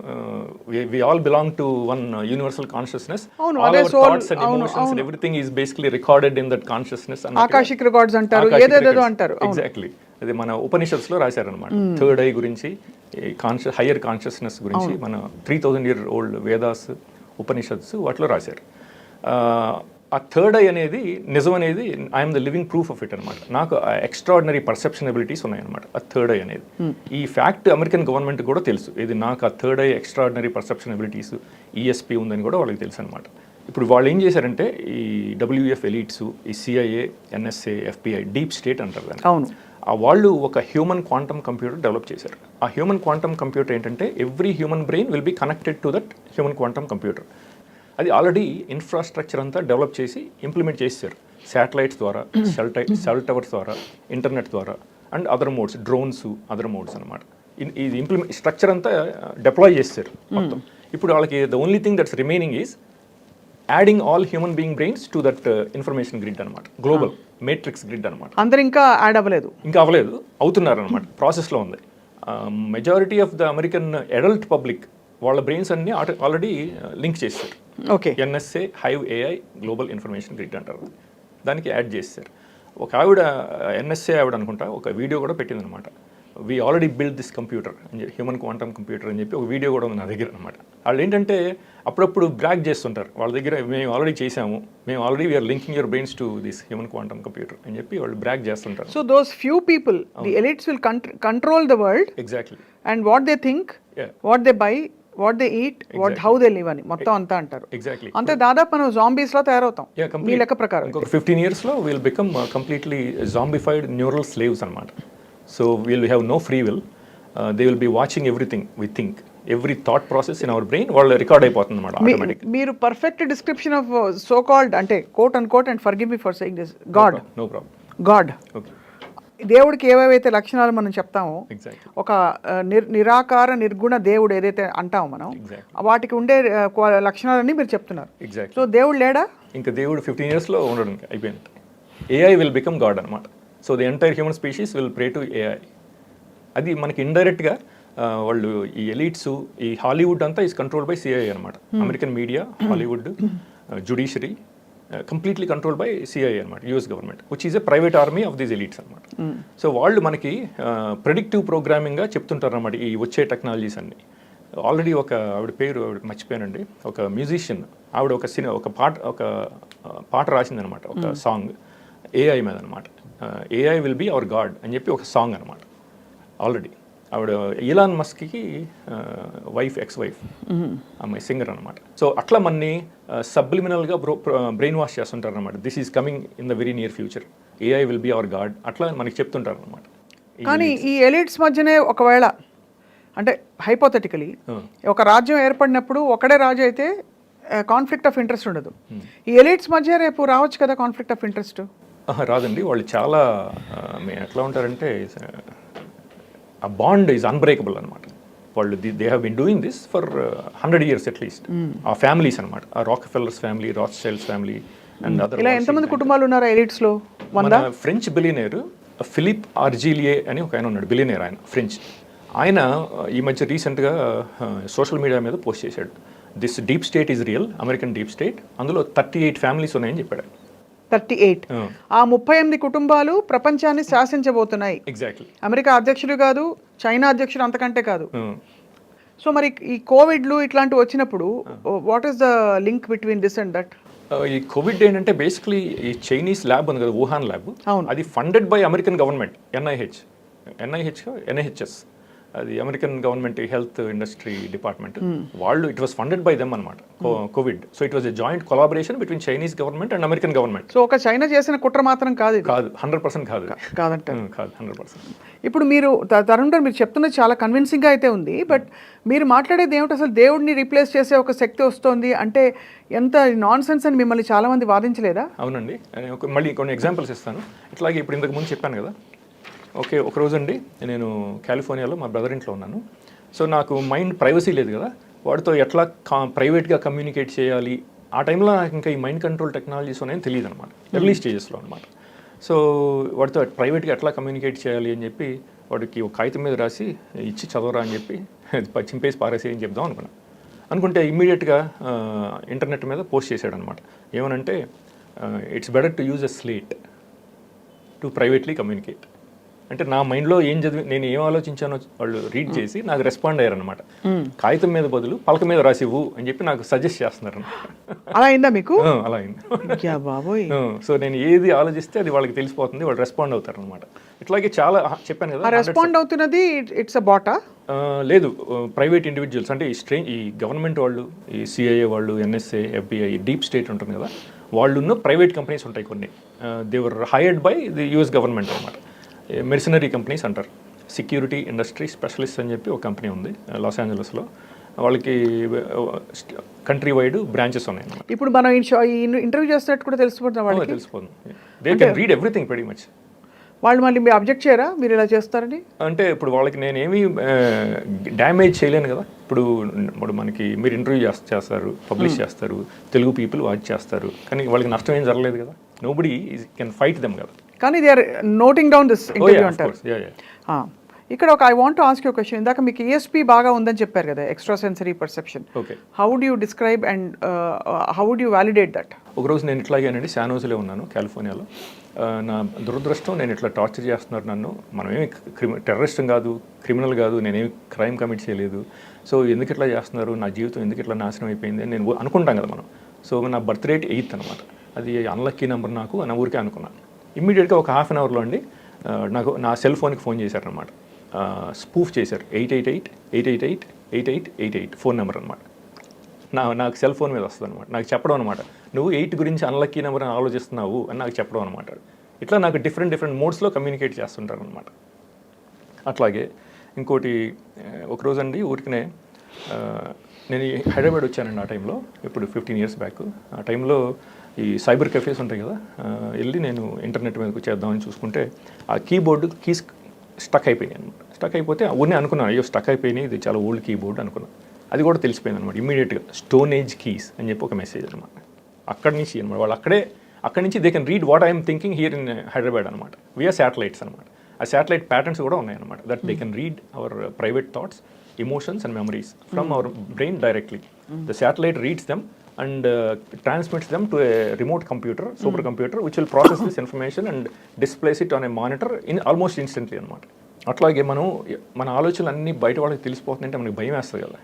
we all belong to one universal consciousness. All our thoughts and emotions and everything is basically recorded in that consciousness. Akashic records అంటారు, ఏదేదో అంటారు. ఎగ్జాక్ట్లీ. అది మన ఉపనిషత్స్లో రాశారనమాట. థర్డ్ ఐ గురించి, హయ్యర్ కాన్షియస్నెస్ గురించి మన 3000 year old వేదాస్, ఉపనిషత్స్ వాటిలో రాశారు. ఆ థర్డ్ ఐ అనేది నిజం అనేది I'm the living proof of it అనమాట. నాకు ఎక్స్ట్రాడినరీ పర్సెప్షన్ ఎబిలిటీస్ ఉన్నాయన్నమాట. ఆ థర్డ్ ఐ అనేది ఈ ఫ్యాక్ట్ అమెరికన్ గవర్నమెంట్ కూడా తెలుసు. ఇది నాకు ఆ third I extraordinary perception abilities ESP ఉందని కూడా వాళ్ళకి తెలుసు అనమాట. ఇప్పుడు వాళ్ళు ఏం చేశారంటే ఈ WEF ఎలీట్స్, ఈ CIA, NSA, FBI, deep state అంటారు దాన్ని. అవును. వాళ్ళు ఒక హ్యూమన్ క్వాంటమ్ కంప్యూటర్ డెవలప్ చేశారు. ఆ హ్యూమన్ క్వాంటమ్ కంప్యూటర్ ఏంటంటే every human brain will be connected to that human quantum computer. అది ఆల్రెడీ ఇన్ఫ్రాస్ట్రక్చర్ అంతా డెవలప్ చేసి ఇంప్లిమెంట్ చేశారు. శాటిలైట్స్ ద్వారా, సెల్ టవర్స్ ద్వారా, ఇంటర్నెట్ ద్వారా and other modes, drones, other modes అనమాట. ఇది స్ట్రక్చర్ అంతా డిప్లాయ్ చేశారు మొత్తం. ఇప్పుడు వాళ్ళకి the only thing that's remaining is adding all human being brains to that information grid అనమాట, గ్లోబల్ మేట్రిక్స్ గ్రిడ్ అనమాట. అందరు ఇంకా యాడ్ అవ్వలేదు, అవుతున్నారు అనమాట, ప్రాసెస్లో ఉంది. Majority of the American adult public వాళ్ళ బ్రెయిన్స్ అన్ని ఆల్రెడీ లింక్ చేస్తారు. Okay. NSA hive AI global information grid అంటారు, దానికి యాడ్ చేస్తారు. ఒక ఆవిడ NSA ఆవిడ అనుకుంటా ఒక వీడియో కూడా పెట్టిందనమాట. We already build this computer అని చెప్పి, హ్యూమన్ క్వాంటమ్ కంప్యూటర్ అని చెప్పి ఒక వీడియో కూడా ఉంది నా దగ్గర అనమాట. వాళ్ళు ఏంటంటే అప్పుడప్పుడు బ్రాగ్ చేస్తుంటారు వాళ్ళ దగ్గర, మేము ఆల్రెడీ చేసాము, మేము already we're linking your brains to this human quantum computer అని చెప్పి వాళ్ళు బ్రాగ్ చేస్తుంటారు. So those few people, the elites will control the world. Exactly. And what they think, what they buy, what they eat, what how they live అని మొత్తం అంతా అంటారు. ఎగ్జాక్ట్లీ. అంతే, దాదాపు మనం జాంబీస్ లో తయారవుతాం మీ లెక్క ప్రకారం. ఇంకొక 15 years లో will become completely zombified neural slaves అనమాట. So will have no free will, they will be watching everything we think, every thought process in our brain వాళ్ళు రికార్డ్ అయిపోతుంది అనమాట ఆటోమేటిక్. మీరు perfect description of so called అంటే quote and quote and forgive me for saying this god. No problem. God, దేవుడికి ఏవేవైతే లక్షణాలు మనం చెప్తామో, ఒక నిరాకార నిర్గుణ దేవుడు ఏదైతే అంటామో మనం, వాటికి ఉండే లక్షణాలన్నీ మీరు చెప్తున్నారు. సో దేవుడు లేడా? ఇంకా దేవుడు 15 years లో ఉండడం అయిపోయింది. AI విల్ బికమ్ గాడ్ అనమాట. So the entire human species will pray to AI. అది మనకి ఇండైరెక్ట్గా వాళ్ళు ఈ ఎలీట్స్, ఈ హాలీవుడ్ అంతా ఈజ్ కంట్రోల్డ్ బై CIA అనమాట. American media, Hollywood, judiciary completely controlled by CIA అనమాట, US government, which is a private army of these elites అనమాట. సో వాళ్ళు మనకి ప్రెడిక్టివ్ ప్రోగ్రామింగ్గా చెప్తుంటారు అనమాట ఈ వచ్చే టెక్నాలజీస్ అన్ని. ఆల్రెడీ ఒక ఆవిడ పేరు మర్చిపోయానండి, ఒక మ్యూజిషియన్ ఆవిడ ఒక పాట రాసిందనమాట, ఒక సాంగ్ AI మీద అనమాట. AI will be our god అని చెప్పి ఒక సాంగ్ అనమాట ఆల్రెడీ. ఆవిడ ఈలాన్ మస్క్కి వైఫ్ ఎక్స్ వైఫ్ అమ్మాయి సింగర్ అనమాట. సో అట్లా మనని సబ్లిమినల్గా బ్రెయిన్ వాష్ చేస్తుంటారు అనమాట. This is coming in the very near future, AI will be our god అట్లా మనకి చెప్తుంటారు అనమాట. కానీ ఈ ఎలిట్స్ మధ్యనే ఒకవేళ అంటే హైపోథెటికలీ ఒక రాజ్యం ఏర్పడినప్పుడు ఒకడే రాజు అయితే కాన్ఫ్లిక్ట్ ఆఫ్ ఇంట్రెస్ట్ ఉండదు. ఈ ఎలిట్స్ మధ్య రేపు రావచ్చు కదా కాన్ఫ్లిక్ట్ ఆఫ్ ఇంట్రెస్ట్? రాదండి. వాళ్ళు చాలా ఎట్లా ఉంటారంటే ఆ బాండ్ ఈజ్ అన్బ్రేకబుల్ అనమాట. వాళ్ళు they have been doing this for 100 years at least. ఆ ఫ్యామిలీస్ అనమాట, ఆ Rockefellers family, Rothschilds family and other. ఇలా ఎంతమంది కుటుంబాలు ఉన్నారు ఎలిట్స్లో? మన ఫ్రెంచ్ బిలియనేర్ ఫిలిప్ ఆర్జిలియే అని ఒక ఆయన ఉన్నాడు, బిలియనేర్, ఆయన ఫ్రెంచ్. ఆయన ఈ మధ్య రీసెంట్గా సోషల్ మీడియా మీద పోస్ట్ చేశాడు, this deep state is real, American deep state, అందులో 38 ఫ్యామిలీస్ ఉన్నాయని చెప్పాడు. 38. ఆ 38 కుటుంబాలు ప్రపంచాన్ని శాసించబోతున్నాయి. ఎగ్జాక్ట్లీ. అమెరికా అధ్యక్షుడు కాదు, చైనా అధ్యక్షుడు అంతకంటే కాదు. సో మరి ఈ కోవిడ్లు ఇట్లాంటివి వచ్చినప్పుడు what is the link between this and that? ఈ కోవిడ్ ఏంటంటే బేసిక్లీ ఈ చైనీస్ ల్యాబ్ ఉంది కదా, వుహాన్ ల్యాబ్, అది funded by American government, NIHS, అది American government health industry department వాళ్ళు, it was funded by them అనమాట Covid. So it was a joint collaboration between Chinese government and American government. So ఒక చైనా చేసిన కుట్ర మాత్రం కాదు, కాదు 100% కాదు, కాదంట, కాదు 100%. ఇప్పుడు మీరు తరుణ్ గారు మీరు చెప్తున్నది చాలా కన్విన్సింగ్గా అయితే ఉంది, బట్ మీరు మాట్లాడేది ఏమిటి, అసలు దేవుడిని రీప్లేస్ చేసే ఒక శక్తి వస్తుంది అంటే ఎంత నాన్ సెన్స్ అని మిమ్మల్ని చాలా మంది వాదించలేదా? అవునండి, మళ్ళీ కొన్ని ఎగ్జాంపుల్స్ ఇస్తాను. ఇట్లాగే ఇప్పుడు ఇంతకు ముందు చెప్పాను కదా, ఓకే, ఒకరోజు అండి నేను కాలిఫోర్నియాలో మా బ్రదర్ ఇంట్లో ఉన్నాను. సో నాకు మైండ్ ప్రైవసీ లేదు కదా, వాడితో ఎట్లా ప్రైవేట్గా కమ్యూనికేట్ చేయాలి, ఆ టైంలో నాకు ఇంకా ఈ మైండ్ కంట్రోల్ టెక్నాలజీస్ ఉన్నాయని తెలియదు అనమాట, ఎర్లీ స్టేజెస్లో అనమాట. సో వాడితో ప్రైవేట్గా ఎట్లా కమ్యూనికేట్ చేయాలి అని చెప్పి వాడికి ఒక కాగితం మీద రాసి ఇచ్చి చదవరా అని చెప్పి చింపేసి పారేసి అని చెప్దాం అనుకుంటే ఇమ్మీడియట్గా ఇంటర్నెట్ మీద పోస్ట్ చేశాడు అనమాట. ఏమనంటే it's better to use a slate to privately communicate. అంటే నా మైండ్లో ఏం నేను ఏం ఆలోచించానో వాళ్ళు రీడ్ చేసి నాకు రెస్పాండ్ అయ్యారనమాట. కాగితం మీద బదులు పలక మీద రాసివ్వు అని చెప్పి నాకు సజెస్ట్ చేస్తున్నారు. అలా అయిందా మీకు? అలా అయింది బాబోయ్. సో నేను ఏది ఆలోచిస్తే అది వాళ్ళకి తెలిసిపోతుంది, వాళ్ళు రెస్పాండ్ అవుతారు అనమాట. ఇట్లాగే చాలా చెప్పాను కదా, రెస్పాండ్ అవుతున్నది ఇట్స్ అ బాటా? లేదు, ప్రైవేట్ ఇండివిజువల్స్ అంటే ఈ గవర్నమెంట్ వాళ్ళు, ఈ సిఐఏ వాళ్ళు, ఎన్ఎస్ఏ, ఎఫ్బిఐ, డీప్ స్టేట్ ఉంటుంది కదా, వాళ్ళు ప్రైవేట్ కంపెనీస్ ఉంటాయి కొన్ని, they were hired by the US government అనమాట. మెర్సినరీ కంపెనీస్ అంటారు, సెక్యూరిటీ ఇండస్ట్రీ స్పెషలిస్ట్ అని చెప్పి ఒక కంపెనీ ఉంది లాస్ ఏంజలస్లో. వాళ్ళకి కంట్రీ వైడ్ బ్రాంచెస్ ఉన్నాయి. ఇప్పుడు మనం ఇంటర్వ్యూ చేస్తున్నట్టు కూడా తెలిసిపోతుంది వాళ్ళకి, తెలిసిపోతుంది. They can read everything very much. వాళ్ళు మళ్ళీ మీరు అబ్జెక్ట్ చేయరా మీరు ఇలా చేస్తారని? అంటే ఇప్పుడు వాళ్ళకి నేనేమి డ్యామేజ్ చేయలేను కదా. ఇప్పుడు మనకి మీరు ఇంటర్వ్యూ చేస్తారు, పబ్లిష్ చేస్తారు, తెలుగు పీపుల్ వాచ్ చేస్తారు, కానీ వాళ్ళకి నష్టం ఏం జరగలేదు కదా. నోబడీ కెన్ ఫైట్ దెమ్ కదా. కానీ they are noting down this interview అంటారు. ఇక్కడ ఒక I want to ask you question. ఇందాక మీకు ESP బాగా ఉందని చెప్పారు కదా, extra sensory perception. Okay, how would you describe and how would you validate that? ఒకరోజు నేను ఇట్లాగేనండి, శానోజులో ఉన్నాను కాలిఫోర్నియాలో. నా దురదృష్టం, నేను ఇట్లా టార్చర్ చేస్తున్నారు నన్ను. మనమేమి టెర్రరిస్ట్ కాదు, క్రిమినల్ కాదు, నేనేమి క్రైమ్ కమిట్ చేయలేదు. సో ఎందుకు ఇట్లా చేస్తున్నారు, నా జీవితం ఎందుకు ఇట్లా నాశనం అయిపోయింది అని నేను అనుకుంటాం కదా మనం. సో నా బర్త్ రేట్ 8th అనమాట, అది అన్లక్కీ నెంబర్ నాకు నా ఊరికే అనుకున్నాను. ఇమ్మీడియట్గా ఒక హాఫ్ అన్ అవర్లో అండి నాకు నా సెల్ ఫోన్కి ఫోన్ చేశారనమాట. స్పూఫ్ చేశారు, 888 ఫోన్ నెంబర్ అనమాట. నాకు సెల్ ఫోన్ మీద వస్తుంది అనమాట. నాకు చెప్పడం అనమాట, నువ్వు 8 గురించి అన్లక్కీ నెంబర్ అని ఆలోచిస్తున్నావు అని నాకు చెప్పడం అనమాట. ఇట్లా నాకు డిఫరెంట్ మోడ్స్లో కమ్యూనికేట్ చేస్తుంటారు అనమాట. అట్లాగే ఇంకోటి, ఒకరోజు అండి ఊరికనే నేను హైదరాబాద్ వచ్చానండి ఆ టైంలో, ఇప్పుడు 15 years బ్యాక్. ఆ టైంలో ఈ సైబర్ కెఫేస్ ఉంటాయి కదా, వెళ్ళి నేను ఇంటర్నెట్ మీదకి చేద్దామని చూసుకుంటే ఆ కీస్ స్టక్ అయిపోయినాయి అనమాట. స్టక్ అయిపోతే ఊరినే అనుకున్నాను, అయ్యో స్టక్ అయిపోయినాయి, ఇది చాలా ఓల్డ్ కీబోర్డ్ అనుకున్నాను. అది కూడా తెలిసిపోయింది అనమాట ఇమ్మీడియట్గా, స్టోన్ ఏజ్ కీస్ అని చెప్పి ఒక మెసేజ్ అనమాట. అక్కడి నుంచి అనమాట వాళ్ళు అక్కడి నుంచి they can read what I'm thinking here in Hyderabad అనమాట, విఆర్ శాటిలైట్స్ అనమాట. ఆ శాటిలైట్ ప్యాటర్న్స్ కూడా ఉన్నాయన్నమాట, that they can read our private thoughts, emotions and memories from our brain directly. The satellite reads them and transmits them to a remote computer, supercomputer, which will process this information and displays it on a monitor in almost instantly అనమాట. అట్లాగే మన ఆలోచనలు అన్నీ బయట వాళ్ళకి తెలిసిపోతుందంటే మనకి భయం వేస్తుంది కదా,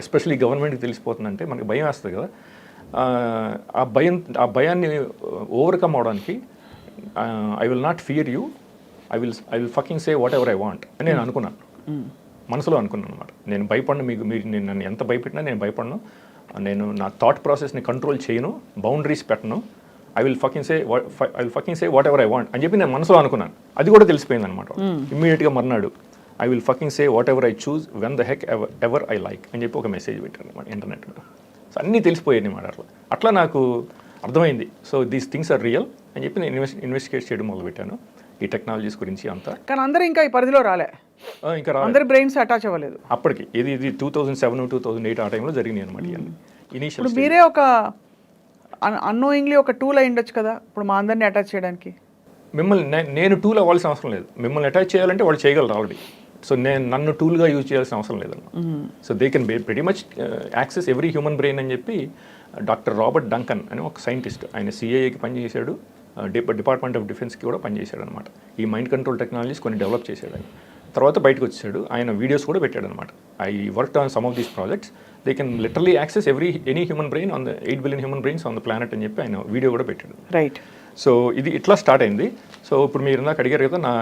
ఎస్పెషలీ గవర్నమెంట్కి తెలిసిపోతుందంటే మనకి భయం వేస్తుంది కదా. ఆ భయాన్ని ఓవర్కమ్ అవడానికి I will not fear you, I will fucking say what ever I want అని నేను అనుకున్నాను. మనసులో అనుకున్నాను అనమాట. నేను భయపడను, మీరు నేను నన్ను ఎంత భయపెట్టినా నేను భయపడను, నేను నా థాట్ ప్రాసెస్ని కంట్రోల్ చేయను, బౌండరీస్ పెట్టను, I will fucking say what ever I want అని చెప్పి నేను మనసులో అనుకున్నాను. అది కూడా తెలిసిపోయింది అనమాట. ఇమ్మీడియట్గా మర్నాడు I will fucking say what ever I choose when the heck ever I like అని చెప్పి ఒక మెసేజ్ పెట్టాను అనమాట ఇంటర్నెట్లో. సో అన్నీ తెలిసిపోయాయి అనమాట. అట్లా నాకు అర్థమైంది. So these things are real అని చెప్పి నేను ఇన్వెస్టిగేట్ చేయడం మొదలుపెట్టాను ఈ టెక్నాలజీస్ గురించి అంతా. కానీ అందరూ ఇంకా ఈ పరిధిలో రాలే, ఇంకా అందరి బ్రెయిన్స్ అటాచ్ అవ్వలేదు అప్పటికి. ఇది 2007, 2008 ఆ టైంలో జరిగినాయి అనమాట ఇవన్నీ. ఇప్పుడు మీరే ఒక అన్నోయింగ్లీ ఒక టూల్ అయి ఉండొచ్చు కదా ఇప్పుడు మా అందరినీ అటాచ్ చేయడానికి. మిమ్మల్ని నేను టూల్ అవ్వాల్సిన అవసరం లేదు. మిమ్మల్ని అటాచ్ చేయాలంటే వాళ్ళు చేయగలరు ఆల్రెడీ. సో నన్ను టూల్గా యూజ్ చేయాల్సిన అవసరం లేదన్నమాట. So they can very much access every human brain అని చెప్పి డాక్టర్ రాబర్ట్ డంకన్ అని ఒక సైంటిస్ట్, ఆయన సిఐఏకి పనిచేశాడు, డిపార్ట్మెంట్ ఆఫ్ డిఫెన్స్కి కూడా పనిచేశాడు అనమాట. ఈ మైండ్ కంట్రోల్ టెక్నాలజీస్ కొన్ని డెవలప్ చేశాడు ఆయన. తర్వాత బయటకు వచ్చాడు, ఆయన వీడియోస్ కూడా పెట్టాడు అనమాట. I worked on some of these projects, they can literally access any human brain on the 8 billion human brains on the planet అని చెప్పి ఆయన వీడియో కూడా పెట్టాడు. రైట్. సో ఇది ఇట్లా స్టార్ట్ అయింది. సో ఇప్పుడు మీరు నాకు అడిగారు కదా నా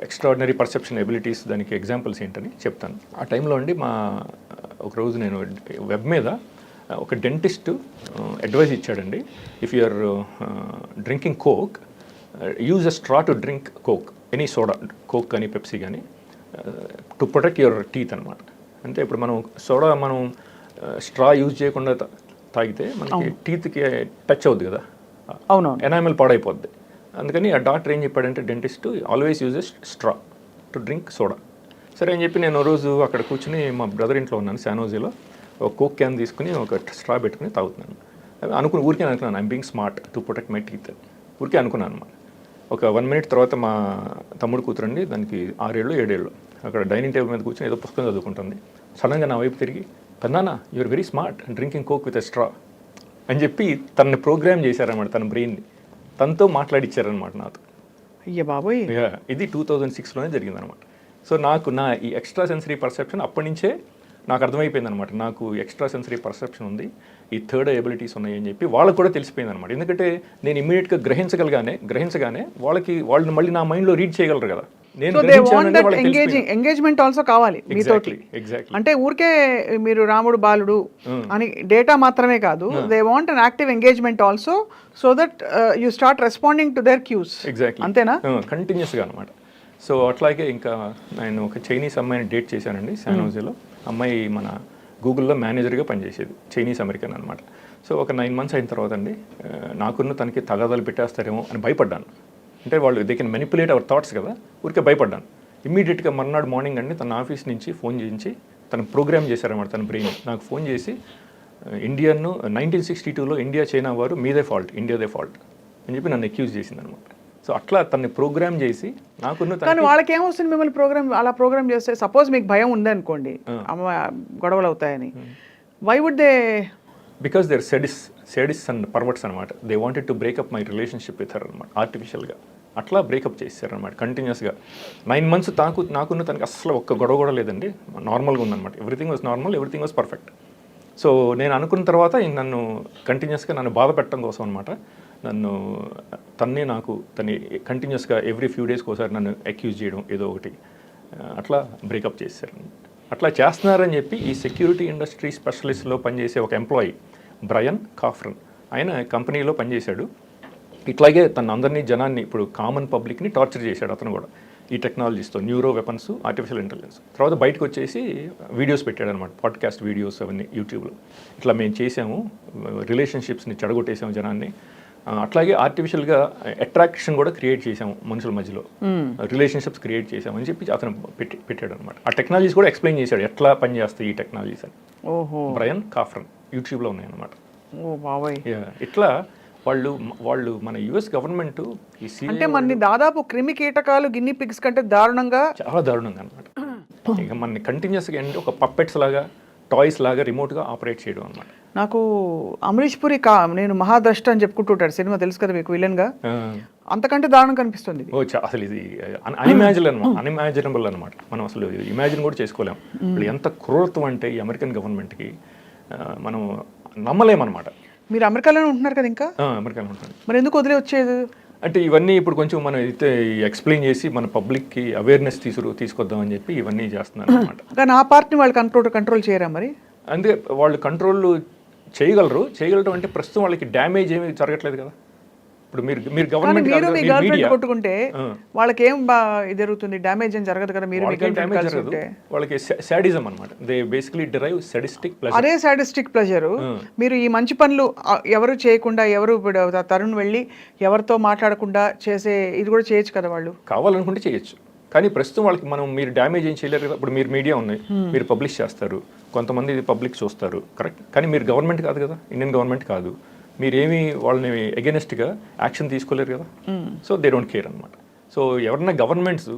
ఎక్స్ట్రాడినరీ పర్సెప్షన్ ఎబిలిటీస్, దానికి ఎగ్జాంపుల్స్ ఏంటని చెప్తాను. ఆ టైంలో అండి ఒకరోజు నేను వెబ్ మీద ఒక డెంటిస్ట్ అడ్వైజ్ ఇచ్చాడండి. If you are drinking coke, use a straw to drink coke, any soda, coke కానీ పెప్సీ కానీ, టు ప్రొటెక్ట్ యువర్ టీత్ అనమాట. అంటే ఇప్పుడు మనం స్ట్రా యూజ్ చేయకుండా తాగితే మనకి టీత్కి టచ్ అవుద్ది కదా, అవును, ఎనామిల్ పాడైపోద్ది. అందుకని ఆ డాక్టర్ ఏం చెప్పాడంటే dentist, always uses straw to drink soda. సరే అని చెప్పి నేను రోజు అక్కడ కూర్చుని మా బ్రదర్ ఇంట్లో ఉన్నాను శానోజీలో, ఒక కోక్ క్యాన్ తీసుకుని ఒక స్ట్రా పెట్టుకుని తాగుతున్నాను. ఊరికే అనుకున్నాను I'm being smart to protect my teeth, ఊరికే అనుకున్నాను అనమాట. ఒక 1 minute తర్వాత మా తమ్ముడు కూతురండి, దానికి 6 ఏళ్ళు 7 ఏళ్ళు, అక్కడ డైనింగ్ టేబుల్ మీద కూర్చొని ఏదో పుస్తకం చదువుకుంటుంది. సడన్గా నా వైపు తిరిగి, పెద్దనా you're very smart drinking coke with a straw అని చెప్పి తనని ప్రోగ్రామ్ చేశారనమాట, తన బ్రెయిన్ని తనతో మాట్లాడిచ్చారనమాట నాతో. అయ్యే బాబోయ్. ఇది 2006లోనే జరిగిందనమాట. సో నా ఈ ఎక్స్ట్రా సెన్సరీ పర్సెప్షన్ అప్పటి నుంచే నాకు అర్థమైపోయింది అనమాట. నాకు ఎక్స్ట్రా సెన్సరీ పర్సెప్షన్ ఉంది, ఈ థర్డ్ ఎబిలిటీస్ ఉన్నాయి అని చెప్పి వాళ్ళకు కూడా తెలిసిపోయింది అనమాట. ఎందుకంటే నేను ఇమ్మీడియట్గా గ్రహించగానే వాళ్ళని మళ్ళీ నా మైండ్లో రీడ్ చేయగలరు కదా. ఎంగేజ్మెంట్ ఆల్సో కావాలి మీతోటి. అంటే ఊరికే మీరు రాముడు బాలుడు అని డేటా మాత్రమే కాదు, they want an active engagement also, so that you start responding to their cues. Exactly, అంతేనా? కంటిన్యూస్గా అనమాట. సో అట్లాగే ఇంకా నేను ఒక చైనీస్ అమ్మాయిని డేట్ చేశానండి శానోజేలో. అమ్మాయి మన గూగుల్లో మేనేజర్గా పనిచేసేది, చైనీస్ అమెరికన్ అనమాట. సో ఒక 9 months అయిన తర్వాత అండి నాకున్న తనకి తగాదాలు పెట్టేస్తారేమో అని భయపడ్డాను. అంటే వాళ్ళు they can manipulate our thoughts కదా, ఊరికే భయపడ్డాను. ఇమ్మీడియట్గా మర్నాడు మార్నింగ్ అండి తన ఆఫీస్ నుంచి ఫోన్ చేయించి తను ప్రోగ్రామ్ చేశారన్నమాట. తన బ్రెయిన్ నాకు ఫోన్ చేసి, ఇండియాను 1962లో ఇండియా చైనా వారు మీదే ఫాల్ట్, ఇండియాదే ఫాల్ట్ అని చెప్పి నన్ను అక్యూజ్ చేసింది అనమాట. సో అట్లా తనని ప్రోగ్రామ్ చేసి నాకున్న. కానీ వాళ్ళకి ఏమొస్తుంది మిమ్మల్ని అలా ప్రోగ్రామ్ చేస్తే? సపోజ్ మీకు భయం ఉందనుకోండి, అమ్మ గొడవలు అవుతాయని, why would they? Because they are sadists and perverts అనమాట. They wanted to break up my relationship with her అనమాట, ఆర్టిఫిషియల్గా అట్లా బ్రేకప్ చేశారనమాట కంటిన్యూస్గా. 9 months నాకున్న తనకి అసలు ఒక్క గొడవ కూడా లేదండి, నార్మల్గా ఉందన్నమాట. Everything was normal, everything was perfect. So నేను అనుకున్న తర్వాత నన్ను కంటిన్యూస్గా నన్ను బాధ పెట్టడం కోసం అనమాట, తన్ని కంటిన్యూస్గా ఎవ్రీ ఫ్యూ డేస్కి ఒకసారి నన్ను అక్యూజ్ చేయడం ఏదో ఒకటి, అట్లా బ్రేకప్ చేశారు. అట్లా చేస్తున్నారని చెప్పి ఈ సెక్యూరిటీ ఇండస్ట్రీ స్పెషలిస్ట్లో పనిచేసే ఒక ఎంప్లాయీ బ్రయన్ కాఫ్రన్, ఆయన కంపెనీలో పనిచేశాడు. ఇట్లాగే అందరినీ జనాన్ని, ఇప్పుడు కామన్ పబ్లిక్ని టార్చర్ చేశాడు అతను కూడా ఈ టెక్నాలజీస్తో, న్యూరో వెపన్స్, ఆర్టిఫిషియల్ ఇంటెలిజెన్స్. తర్వాత బయటకు వచ్చేసి వీడియోస్ పెట్టాడు అనమాట, పాడ్కాస్ట్ వీడియోస్ అవన్నీ యూట్యూబ్లో. ఇట్లా మేము చేసాము, రిలేషన్షిప్స్ని చెడగొట్టేసాము జనాన్ని, అట్లాగే ఆర్టిఫిషియల్గా అట్రాక్షన్ కూడా క్రియేట్ చేసాము మనుషుల మధ్యలో, రిలేషన్షిప్స్ క్రియేట్ చేసాము అని చెప్పి అతను పెట్టాడు అనమాట. ఆ టెక్నాలజీస్ కూడా ఎక్స్ప్లెయిన్ చేశాడు ఎట్లా పనిచేస్తాయి ఈ టెక్నాలజీస్ అని. బ్రయన్ కాఫ్రన్ యూట్యూబ్లో ఉన్నాయి అనమాట. ఇట్లా వాళ్ళు మన యుఎస్ గవర్నమెంట్ అంటే మన దాదాపు క్రిమి కీటకాలు గిన్ని పిగ్స్ కంటే దారుణంగా, చాలా దారుణంగా అనమాట. ఇక మన కంటిన్యూస్గా ఏంటంటే ఒక పప్పెట్స్ లాగా, టాయ్స్ లాగా రిమోట్గా ఆపరేట్ చేయడం అనమాట. నాకు అమరీష్ పురి నేను మహాద్రష్ట అని చెప్పుకుంటుంటాడు, సినిమా తెలుసు కదా మీకు, విలన్గా. అంతకంటే దారుణం కనిపిస్తుంది. అసలు ఇది అన్ఇమాజినబుల్ అనమాట. మనం అసలు ఇమాజిన్ కూడా చేసుకోలేము. ఎంత క్రూరత్వం అంటే ఈ అమెరికన్ గవర్నమెంట్కి మనం నమ్మలేమన్నమాట. మీరు అమెరికాలోనే ఉంటున్నారు కదా ఇంకా? అమెరికాలో ఉంటాను. మరి ఎందుకు వదిలే వచ్చేది? అంటే ఇవన్నీ ఇప్పుడు కొంచెం మనం అయితే ఎక్స్ప్లెయిన్ చేసి మన పబ్లిక్కి అవేర్నెస్ తీసుకొద్దామని చెప్పి ఇవన్నీ చేస్తున్నారు అనమాట. కానీ ఆ పార్ట్ని వాళ్ళు కంట్రోల్ చేయరా మరి? అంటే వాళ్ళు కంట్రోల్ చేయగలరు అంటే ప్రస్తుతం వాళ్ళకి డ్యామేజ్ ఏమీ జరగట్లేదు కదా. ఇప్పుడు మీరు గవర్నమెంట్ మీ గర్ల్ ఫ్రెండ్ కొట్టుకుంటే వాళ్ళకి ఏం జరుగుతుంది? డ్యామేజ్ ఏం జరగదు కదా. మీరు వాళ్ళకి సాడిజం అన్నమాట. They basically derive sadistic pleasure. అదే సాడిస్టిక్ ప్లెజర్. మీరు ఈ మంచి పనులు ఎవరు చేయకుండా, ఎవరు తరుణ్ వెళ్ళి ఎవరితో మాట్లాడకుండా చేసే ఇది కూడా చేయొచ్చు కదా. వాళ్ళు కావాలనుకుంటే చేయొచ్చు, కానీ ప్రస్తుతం వాళ్ళకి మీరు డ్యామేజ్ ఏం చేయలేరు కదా. ఇప్పుడు మీరు మీడియా ఉన్నాయి, మీరు పబ్లిష్ చేస్తారు, కొంతమంది పబ్లిక్ చూస్తారు, కరెక్ట్. కానీ మీరు గవర్నమెంట్ కాదు కదా, ఇండియన్ గవర్నమెంట్ కాదు. మీరేమి వాళ్ళని అగెనెస్ట్గా యాక్షన్ తీసుకోలేరు కదా. సో దే డోంట్ కేర్ అనమాట. సో ఎవరన్నా గవర్నమెంట్స్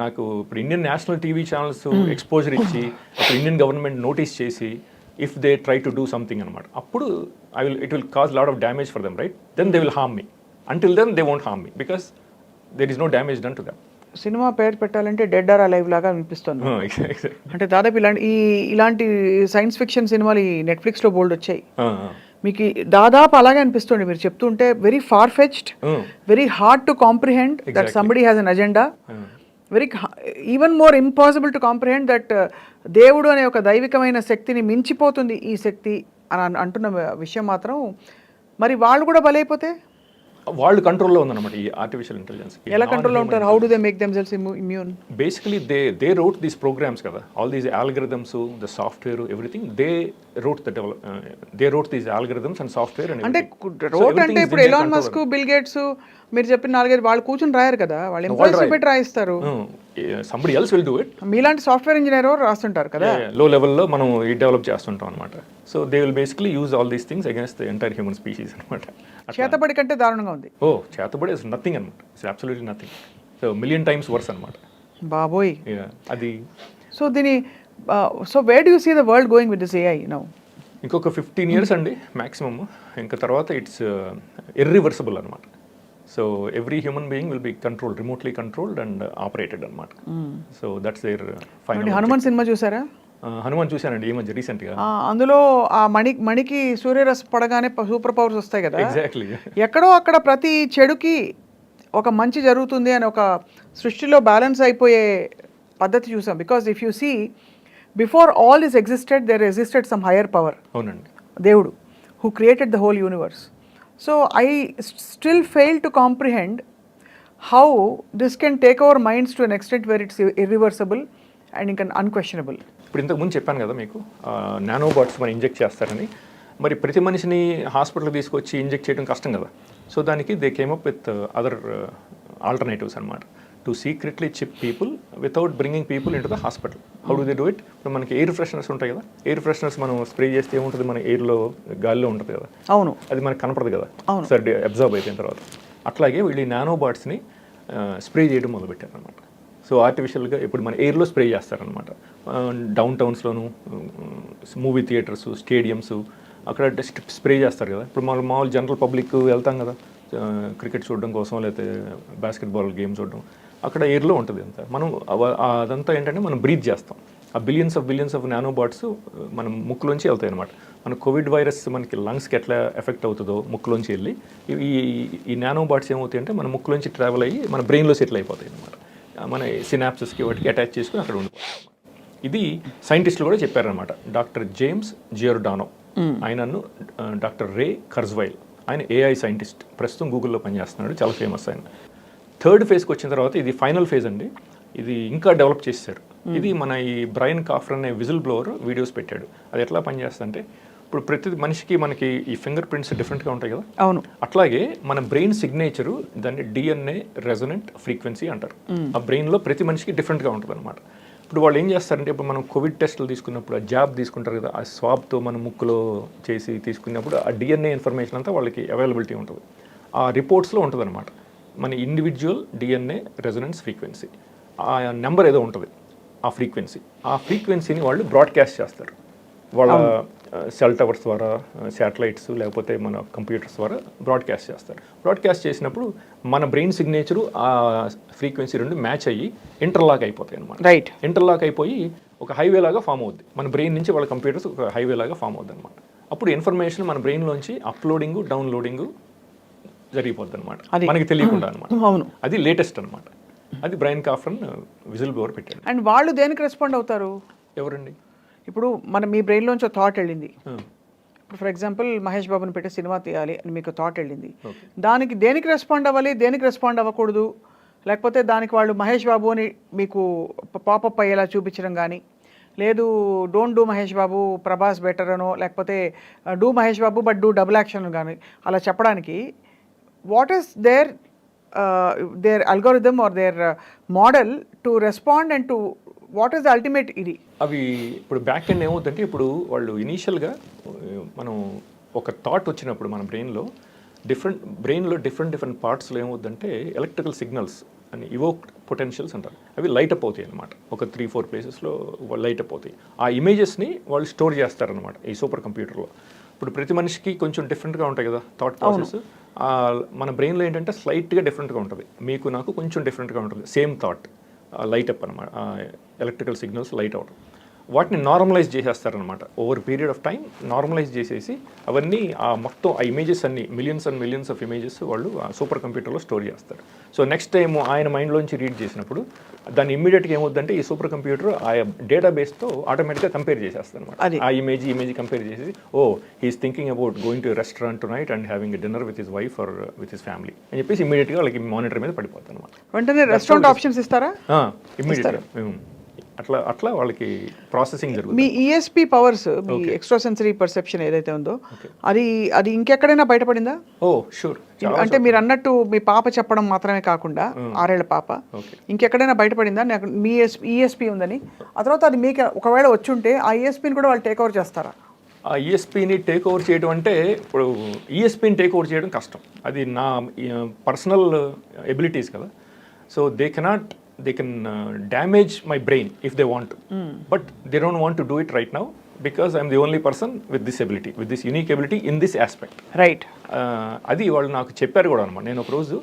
నాకు ఇప్పుడు Indian national TV channels exposure ఇచ్చి అప్పుడు ఇండియన్ గవర్నమెంట్ నోటీస్ చేసి if they try to do something అనమాట, అప్పుడు it will cause lot of damage for them, right. Then they will harm me. Until then they won't harm me because there is no damage done to them. Cinema పేరు పెట్టాలంటే డెడ్ ఆర్ అలైవ్ లాగా అనిపిస్తుంది. అంటే దాదాపు ఇలాంటి సైన్స్ ఫిక్షన్ సినిమాలు ఈ నెట్ఫ్లిక్స్లో బోల్డ్ వచ్చాయి. మీకు దాదాపు అలాగే అనిపిస్తుంది మీరు చెప్తుంటే. Very far fetched, very hard to comprehend that somebody has an agenda, very even more impossible to comprehend that దేవుడు అనే ఒక దైవికమైన శక్తిని మించిపోతుంది ఈ శక్తి అని అంటున్న విషయం మాత్రం. మరి వాళ్ళు కూడా బలైపోతే వాళ్ళు కంట్రోల్లో ఉందన్నమాట ఈ ఆర్టిఫిషియల్ ఇంటెలిజెన్స్. ఎలా కంట్రోల్లో ఉంటారు? How do they make themselves immune? Basically they wrote these programs కదా, all these algorithms, the software, everything they wrote these algorithms and software. అంటే రోట్ అంటే ఇప్పుడు ఎలాన్ మస్క్, బిల్ గేట్స్ మీరు చెప్పిన 4-5 వాళ్ళు కూర్చొని రాయరు కదా, వాళ్ళు ఎంప్లాయీస్ పెట్టి రాయిస్తారు. Somebody else will do it. మీలాంటి సాఫ్ట్వేర్ ఇంజనీర్ రాస్తుంటారు కదా, లో లెవెల్లో మనం ఈ డెవలప్ చేస్తుంటాం అనమాట. So they will basically use all these things against the entire human species అనమాట. చేతబడి కంటే దారుణంగా ఉంది. చేతబడి ఇస్ నథింగ్ అనమాట, it's absolutely nothing. So million times worse అనమాట బాబోయ్ అది. So where do you see the world going with this AI now? ఇంకొక 15 years అండి మ్యాక్సిమమ్. ఇంకా తర్వాత ఇట్స్ ఇర్రివర్సిబుల్ అనమాట. So every human being will be remotely controlled and operated అనమాట. So that's their final. Hanuman cinema చూసారా? హనుమాన్ చూశానండి ఈ మధ్య రీసెంట్గా. అందులో ఆ మణికి సూర్యరశ్మి పడగానే సూపర్ పవర్స్ వస్తాయి కదా. ఎగ్జాక్ట్లీ. ఎక్కడో అక్కడ ప్రతి చెడుకి ఒక మంచి జరుగుతుంది అని ఒక సృష్టిలో బ్యాలెన్స్ అయిపోయే పద్ధతి చూసాం. Because if you see before all is existed there existed some higher power. అవునండి. దేవుడు who created the whole universe. So I still fail to comprehend how this can take our minds to an extent where it's irreversible and ఇంకా అన్క్వశ్చనబుల్. ఇప్పుడు ఇంతకుముందు చెప్పాను కదా మీకు, నానోబాట్స్ మనం ఇంజెక్ట్ చేస్తారని. మరి ప్రతి మనిషిని హాస్పిటల్కి తీసుకొచ్చి ఇంజెక్ట్ చేయడం కష్టం కదా. సో దానికి they came up with other alternatives అనమాట. To secretly chip people without bringing people into the hospital. How do they do it? ఇప్పుడు మనకి ఎయిర్ ఫ్రెషనర్స్ ఉంటాయి కదా, ఎయిర్ ఫ్రెషనర్స్ మనం స్ప్రే చేస్తే ఏముంటుంది, మన ఎయిర్లో గాలిలో ఉంటుంది కదా. అవును. అది మనకు కనపడదు కదా సరే అబ్జర్వ్ అయిపోయిన తర్వాత. అట్లాగే వీళ్ళు నానోబాట్స్ని స్ప్రే చేయడం మొదలుపెట్టారు అనమాట. సో ఆర్టిఫిషియల్గా ఇప్పుడు మన ఎయిర్లో స్ప్రే చేస్తారనమాట. డౌన్ టౌన్స్లోను, మూవీ థియేటర్స్, స్టేడియమ్స్, అక్కడ స్ప్రే చేస్తారు కదా. ఇప్పుడు మనం మామూలు జనరల్ పబ్లిక్ వెళ్తాం కదా క్రికెట్ చూడడం కోసం, లేకపోతే బాస్కెట్బాల్ గేమ్ చూడడం, అక్కడ ఎయిర్లో ఉంటుంది అంతా. మనం అదంతా ఏంటంటే మనం బ్రీత్ చేస్తాం. ఆ బిలియన్స్ ఆఫ్ నానోబాట్స్ మన ముక్కులోంచి వెళ్తాయి అనమాట. మన కోవిడ్ వైరస్ మనకి లంగ్స్కి ఎట్లా ఎఫెక్ట్ అవుతుందో ముక్కులోంచి వెళ్ళి, ఈ నానోబాట్స్ ఏమవుతాయి అంటే మన ముక్కులోంచి ట్రావెల్ అయ్యి మన బ్రెయిన్లో సెటిల్ అయిపోతాయి అనమాట. మన సినాప్సెస్కి వాటికి అటాచ్ చేసుకుని అక్కడ ఉండిపోతాం. ఇది సైంటిస్టులు కూడా చెప్పారనమాట. డాక్టర్ జేమ్స్ జియోర్డానో, ఆయనను డాక్టర్ రే కర్జ్వైల్, ఆయన ఏఐ సైంటిస్ట్, ప్రస్తుతం గూగుల్లో పనిచేస్తున్నాడు, చాలా ఫేమస్ ఆయన. 3rd ఫేజ్కి వచ్చిన తర్వాత ఇది ఫైనల్ ఫేజ్ అండి. ఇది ఇంకా డెవలప్ చేశారు. ఇది మన ఈ బ్రైన్ కాఫర్ అనే విజిల్ బ్లోవర్ వీడియోస్ పెట్టాడు. అది ఎట్లా పనిచేస్తుందంటే, ఇప్పుడు ప్రతి మనిషికి మనకి ఈ ఫింగర్ ప్రింట్స్ డిఫరెంట్గా ఉంటాయి కదా. అవును. అట్లాగే మన బ్రెయిన్ సిగ్నేచరు దాన్ని డిఎన్ఏ రెజొనెంట్ ఫ్రీక్వెన్సీ అంటారు. ఆ బ్రెయిన్లో ప్రతి మనిషికి డిఫరెంట్గా ఉంటుంది అనమాట. ఇప్పుడు వాళ్ళు ఏం చేస్తారంటే, ఇప్పుడు మనం కోవిడ్ టెస్టులు తీసుకున్నప్పుడు ఆ జాబ్ తీసుకుంటారు కదా, ఆ స్వాబ్తో మన ముక్కులో చేసి తీసుకున్నప్పుడు ఆ డిఎన్ఏ ఇన్ఫర్మేషన్ అంతా వాళ్ళకి అవైలబిలిటీ ఉంటుంది. ఆ రిపోర్ట్స్లో ఉంటుంది అనమాట మన ఇండివిజువల్ డిఎన్ఏ రెజొనెన్స్ ఫ్రీక్వెన్సీ. ఆ నెంబర్ ఏదో ఉంటుంది, ఆ ఫ్రీక్వెన్సీని వాళ్ళు బ్రాడ్కాస్ట్ చేస్తారు. వాళ్ళ సెల్ టవర్స్ ద్వారా, శాటిలైట్స్, లేకపోతే మన కంప్యూటర్స్ ద్వారా బ్రాడ్కాస్ట్ చేస్తారు. బ్రాడ్కాస్ట్ చేసినప్పుడు మన బ్రెయిన్ సిగ్నేచరు ఆ ఫ్రీక్వెన్సీ రెండు మ్యాచ్ అయ్యి ఇంటర్లాక్ అయిపోతాయి అనమాట. రైట్. ఇంటర్లాక్ అయిపోయి ఒక హైవే లాగా ఫామ్ అవుద్ది. మన బ్రెయిన్ నుంచి వాళ్ళ కంప్యూటర్స్ ఒక హైవే లాగా ఫామ్ అవుద్ది అనమాట. అప్పుడు ఇన్ఫర్మేషన్ మన బ్రెయిన్లోంచి అప్లోడింగు, డౌన్లోడింగు జరిగిపోద్ది అనమాట, మనకి తెలియకుండా అనమాట. అవును, అది లేటెస్ట్ అనమాట. అది బ్రైన్ కాఫ్రన్ విజిల్ బ్లోవర్ పెట్టాడు. అండ్ వాళ్ళు దేనికి రెస్పాండ్ అవుతారు? ఎవరండి? ఇప్పుడు మీ బ్రెయిన్లోంచి థాట్ వెళ్ళింది. ఇప్పుడు ఫర్ ఎగ్జాంపుల్ మహేష్ బాబుని పెట్టి సినిమా తీయాలి అని మీకు థాట్ వెళ్ళింది. దానికి దేనికి రెస్పాండ్ అవ్వాలి, దేనికి రెస్పాండ్ అవ్వకూడదు, లేకపోతే దానికి వాళ్ళు మహేష్ బాబు అని మీకు పాపప్ అయ్యేలా చూపించడం కానీ, లేదు don't do Mahesh Babu Prabhas better అనో, లేకపోతే do Mahesh Babu but do double action కానీ అలా చెప్పడానికి what is their algorithm or their model to respond and to what is the ultimate ఇది? అవి ఇప్పుడు బ్యాక్ ఎండ్ ఏమవుతుందంటే, ఇప్పుడు వాళ్ళు ఇనీషియల్గా మనం ఒక థాట్ వచ్చినప్పుడు మన బ్రెయిన్లో డిఫరెంట్ పార్ట్స్లో ఏమవుతుందంటే ఎలక్ట్రికల్ సిగ్నల్స్ అని ఇవోక్ పొటెన్షియల్స్ అంటారు. అవి లైట్ అప్ అవుతాయి అనమాట. ఒక 3-4 ప్లేసెస్లో లైట్ అప్ అవుతాయి. ఆ ఇమేజెస్ని వాళ్ళు స్టోర్ చేస్తారనమాట ఈ సూపర్ కంప్యూటర్లో. ఇప్పుడు ప్రతి మనిషికి కొంచెం డిఫరెంట్గా ఉంటాయి కదా థాట్ ప్రాసెస్. మన బ్రెయిన్లో ఏంటంటే స్లైట్గా డిఫరెంట్గా ఉంటుంది, మీకు నాకు కొంచెం డిఫరెంట్గా ఉంటుంది. సేమ్ థాట్ లైట్ అప్ అనమాట, ఎలక్ట్రికల్ సిగ్నల్స్ లైట్ అవడం. వాటిని నార్మలైజ్ చేసేస్తారనమాట. Over period of time normalize చేసేసి అవన్నీ మొత్తం ఆ ఇమేజెస్ అన్ని millions and millions of images వాళ్ళు ఆ సూపర్ కంప్యూటర్లో స్టోర్ చేస్తారు. సో నెక్స్ట్ టైం ఆయన మైండ్లోంచి రీడ్ చేసినప్పుడు దాన్ని ఇమ్మీడియట్గా ఏమవుతుందంటే ఈ సూపర్ కంప్యూటర్ ఆ డేటాబేస్తో ఆటోమేటిక్గా కంపేర్ చేసేస్తారు అనమాట. ఆ ఇమేజ్ కంపేర్ చేసి, oh he's thinking about going to restaurant tonight and having a dinner with his wife or with his family అని చెప్పేసి ఇమీడియట్గా వాళ్ళకి మానిటర్ మీద పడిపోతుంది అనమాట. వెంటనే రెస్టారెంట్ ఆప్షన్స్ ఇస్తారా? ఇమీడియట్గా అట్లా వాళ్ళకి ప్రాసెసింగ్ జరుగుతుంది. మీ ఈఎస్పీ పవర్స్, మీ ఎక్స్ట్రా సెన్సరీ పర్సెప్షన్ ఏదైతే ఉందో అది ఇంకెక్కడైనా బయటపడిందా? షూర్. అంటే మీరు అన్నట్టు మీ పాప చెప్పడం మాత్రమే కాకుండా 6 ఏళ్ల పాప ఇంకెక్కడైనా బయటపడిందా మీ ఈఎస్పీ ఉందని? ఆ తర్వాత అది మీకు ఒకవేళ వచ్చి ఉంటే ఆ ఈఎస్పీని కూడా వాళ్ళు టేక్ ఓవర్ చేస్తారా? ఆ ఈఎస్పీని టేక్ ఓవర్ చేయడం అంటే, ఇప్పుడు ఈఎస్పీని టేక్ ఓవర్ చేయడం కష్టం. అది నా పర్సనల్ ఎబిలిటీస్ కదా. So they can damage my brain if they want to, but they don't want to do it right now because I'm the only person with this ability, with this unique ability in this aspect. Right. అది వాళ్ళు నాకు చెప్పారు కూడా అనమాట. నేను ఒక రోజు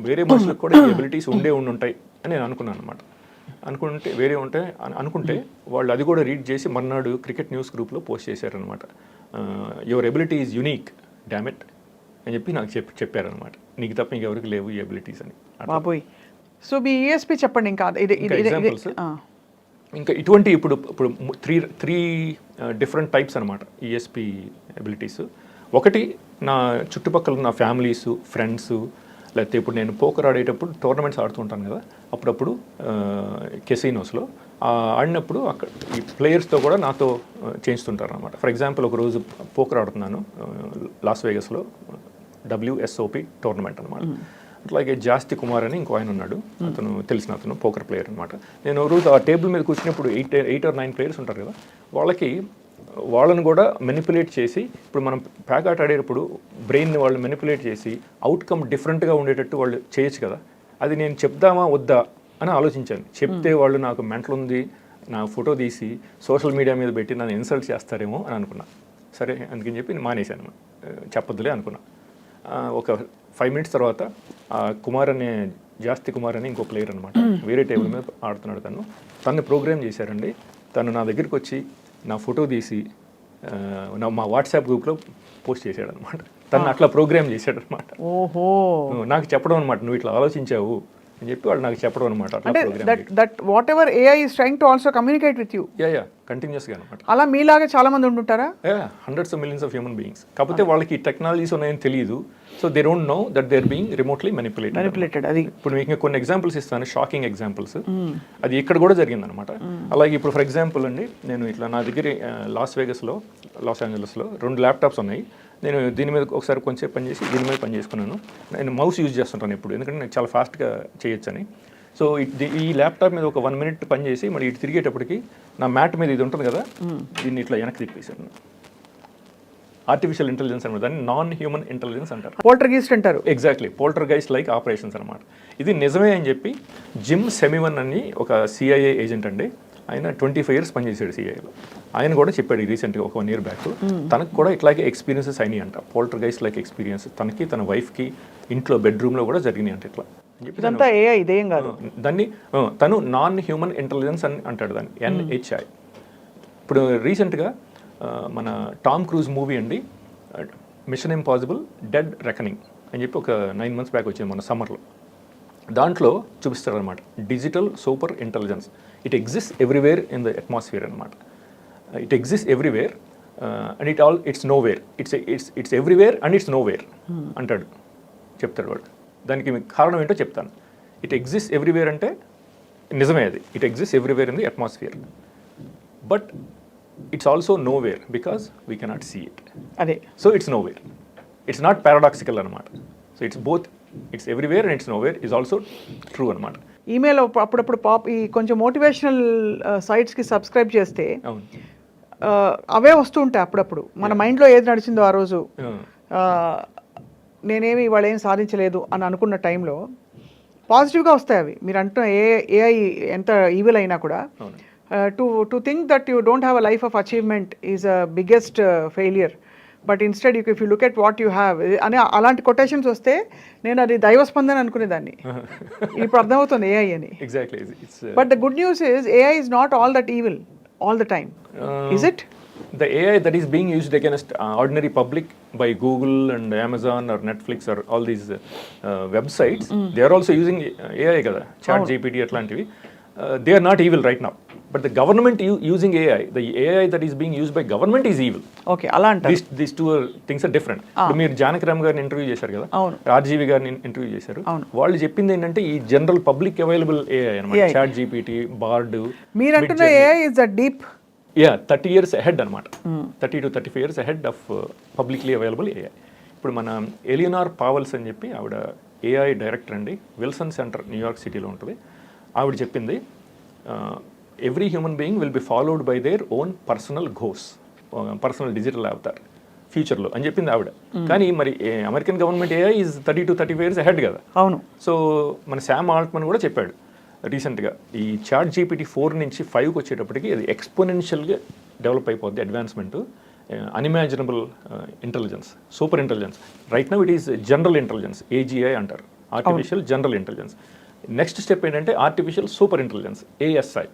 వేరే మనుషులకు కూడా ఈ ఎబిలిటీస్ ఉంటాయి అని నేను అనుకున్నాను అనమాట. అనుకుంటే వాళ్ళు అది కూడా రీడ్ చేసి మర్నాడు క్రికెట్ న్యూస్ గ్రూప్లో పోస్ట్ చేశారనమాట. యువర్ ఎబిలిటీ ఈజ్ యునీక్ డామెట్ అని చెప్పి నాకు చెప్పారనమాట. నీకు తప్ప ఇంకెవరికి లేవు ఈ ఎబిలిటీస్ అని. బాబోయ్. సో మీ ఈఎస్పీ చెప్పండి. ఇంకా ఎగ్జాంపుల్స్ ఇంకా ఇటువంటి ఇప్పుడు త్రీ డిఫరెంట్ టైప్స్ అనమాట ఈఎస్పీ ఎబిలిటీస్. ఒకటి, నా చుట్టుపక్కల నా ఫ్యామిలీస్, ఫ్రెండ్స్, లేకపోతే ఇప్పుడు నేను పోకర్ ఆడేటప్పుడు టోర్నమెంట్స్ ఆడుతుంటాను కదా, అప్పుడప్పుడు కెసినోస్లో ఆడినప్పుడు అక్కడ ఈ ప్లేయర్స్తో కూడా నాతో చేయిస్తుంటారు అనమాట. ఫర్ ఎగ్జాంపుల్ ఒకరోజు పోకర్ ఆడుతున్నాను లాస్ వేగస్లో, WSOP టోర్నమెంట్ అనమాట. అట్లాగే జాస్తి కుమార్ అని ఇంకో ఆయన ఉన్నాడు, అతను పోకర్ ప్లేయర్ అనమాట. నేను రోజు ఆ టేబుల్ మీద కూర్చున్నప్పుడు 8 or 9 ప్లేయర్స్ ఉంటారు కదా, వాళ్ళని కూడా మెనిపులేట్ చేసి, ఇప్పుడు మనం ప్యాక్ ఆట ఆడేటప్పుడు బ్రెయిన్ని వాళ్ళు మెనిపులేట్ చేసి అవుట్కమ్ డిఫరెంట్గా ఉండేటట్టు వాళ్ళు చేయొచ్చు కదా. అది నేను చెప్దామా వద్దా అని ఆలోచించాను. చెప్తే వాళ్ళు నాకు మెంటల్ ఉంది, నా ఫోటో తీసి సోషల్ మీడియా మీద పెట్టి నన్ను ఇన్సల్ట్ చేస్తారేమో అని అనుకున్నా. సరే అందుకని చెప్పి మానేశాను, చెప్పొద్దులే అనుకున్నా. ఒక 5 minutes తర్వాత జాస్తి కుమార్ అని ఇంకో ప్లేయర్ అనమాట, వేరే టేబుల్ మీద ఆడుతున్నాడు. తను ప్రోగ్రామ్ చేశారండి. తను నా దగ్గరికి వచ్చి నా ఫోటో తీసి మా వాట్సాప్ గ్రూప్లో పోస్ట్ చేశాడు అనమాట. తను అట్లా ప్రోగ్రామ్ చేశాడు అనమాట. ఓహో. నాకు చెప్పడం అనమాట, నువ్వు ఇట్లా ఆలోచించావు అని చెప్పి వాళ్ళు నాకు చెప్పడం అనమాట. That what ever AI is trying to also communicate with you. కంటిన్యూస్గా అనమాట. అలా మీలాగా చాలా మంది ఉంటుంటారా? hundreds of millions of human beings. కాకపోతే వాళ్ళకి టెక్నాలజీస్ ఉన్నాయని తెలియదు. So they don't know that they are being remotely manipulated. అది ఇప్పుడు మీకు కొన్ని ఎగ్జాంపుల్స్ ఇస్తాను, షాకింగ్ ఎగ్జాంపుల్స్. అది ఇక్కడ కూడా జరిగిందనమాట. అలాగే ఇప్పుడు ఫర్ ఎగ్జాంపుల్ అండి, నేను ఇట్లా నా దగ్గర లాస్ ఏంజలస్లో 2 ల్యాప్టాప్స్ ఉన్నాయి. నేను దీని మీద ఒకసారి కొంచెం పని చేసి దీని మీద పని చేసుకున్నాను. నేను మౌస్ యూజ్ చేస్తుంటాను ఇప్పుడు, ఎందుకంటే నేను చాలా ఫాస్ట్గా చేయొచ్చని. సో ఈ ల్యాప్టాప్ మీద ఒక 1 minute పని చేసి మరి ఇటు తిరిగేటప్పటికి నా మ్యాట్ మీద ఇది ఉంటుంది కదా, దీన్ని ఇట్లా వెనక్కి తిప్పేశాను. ఆర్టిఫిషియల్ ఇంటెలిజెన్స్ అనమాట, దాన్ని నాన్ హ్యూమన్ ఇంటెలిజెన్స్ అంటారు. పోల్టర్గైస్ట్ అంటారు. ఎగ్జాక్ట్లీ, పోల్టర్గైస్ట్ లైక్ ఆపరేషన్స్ అనమాట. ఇది నిజమే అని చెప్పి జిమ్ సెమివన్ అని ఒక CIA ఏజెంట్ అండి, ఆయన 25 years పనిచేశాడు CIAలో. ఆయన కూడా చెప్పాడు రీసెంట్గా ఒక 1 year బ్యాక్, తనకు కూడా ఇట్లాగే ఎక్స్పీరియన్సెస్ అయినాయి అంట, పోల్టర్గైస్ట్ లైక్ ఎక్స్పీరియన్స్. తనకి తన వైఫ్కి ఇంట్లో బెడ్రూమ్లో కూడా జరిగినాయి అంట. ఇట్లా ఇదంతా AI, ఇదేం కాదు. దాన్ని తను నాన్ హ్యూమన్ ఇంటెలిజెన్స్ అని అంటాడు, దాన్ని NHI. ఇప్పుడు రీసెంట్గా మన టామ్ క్రూజ్ మూవీ అండి మిషన్ ఇంపాసిబుల్ డెడ్ రెకనింగ్ అని చెప్పి ఒక 9 months బ్యాక్ వచ్చింది మన సమ్మర్లో. దాంట్లో చూపిస్తారు అనమాట digital super intelligence. It exist everywhere in the atmosphere అనమాట. It exist everywhere and it's nowhere. It's everywhere and it's nowhere అంటాడు, చెప్తాడు వాడు. దానికి మీకు కారణం ఏంటో చెప్తాను. ఇట్ ఎగ్జిస్ట్ ఎవ్రీవేర్ అంటే నిజమే అది. It exist everywhere in the atmosphere, but it's also nowhere because we cannot see it. అదే, so it's nowhere. It's not paradoxical అనమాట. So it's both. It's everywhere and it's nowhere is also true అనమాట. ఈమెయిల్ అప్పుడప్పుడు ఈ కొంచెం మోటివేషనల్ సైట్స్కి సబ్స్క్రైబ్ చేస్తే అవే వస్తూ ఉంటాయి అప్పుడప్పుడు. మన మైండ్లో ఏది నడిచిందో ఆ రోజు, నేనేమి ఇవాళ ఏం సాధించలేదు అని అనుకున్న టైంలో పాజిటివ్గా వస్తాయి అవి. మీరు అంటున్న ఏఐ ఎంత ఈవిల్ అయినా కూడా to think that you don't have a life of achievement is a biggest failure, but instead if you look at what you have అని అలాంటి కొటేషన్స్ వస్తే నేను అది దైవస్పందన అనుకునేదాన్ని. ఇప్పుడు అర్థమవుతుంది ఏఐ అని. Exactly. But the good news is AI is not all that evil all the time. Is it? The AI that is being used against ordinary public by Google and Amazon or Netflix or all these websites, they are also using AI kada, ChatGPT atlantivi. They are not evil right now, but the government using AI, the AI that is being used by government is evil. Okay, ala anta these two things are different. ఇప్పుడు మీరు జానకిరామ్ గారిని ఇంటర్వ్యూ చేశారు కదా, ఆర్జీవి గారిని ఇంటర్వ్యూ చేశారు. వాళ్ళు చెప్పింది ఏంటంటే ఈ జనరల్ పబ్లిక్ అవైలబుల్ AI అన్నమాట. ChatGPT, Bard. మీరు అంటున్న AI is a deep 30 years ahead అనమాట. 30 to 35 years ahead of publicly available AI. ఇప్పుడు మన ఎలియనార్ పావల్స్ అని చెప్పి ఆవిడ AI డైరెక్టర్ అండి, విల్సన్ సెంటర్ న్యూయార్క్ సిటీలో ఉంటుంది. ఆవిడ చెప్పింది every human being will be followed by their own personal goes, personal digital Avatar ఫ్యూచర్లో అని చెప్పింది ఆవిడ. కానీ మరి American government AI is 30 to 35 years ahead కదా. అవును. సో మన శామ్ ఆల్ట్మన్ కూడా చెప్పాడు రీసెంట్గా, ఈ ChatGPT 4 నుంచి 5కి వచ్చేటప్పటికి అది ఎక్స్పోనెన్షియల్గా డెవలప్ అయిపోద్ది advancement. Unimaginable intelligence, super intelligence. Right now it is general intelligence, AGI అంటారు, artificial general intelligence. Next step ఏంటంటే ఆర్టిఫిషియల్ సూపర్ ఇంటెలిజెన్స్, ASI.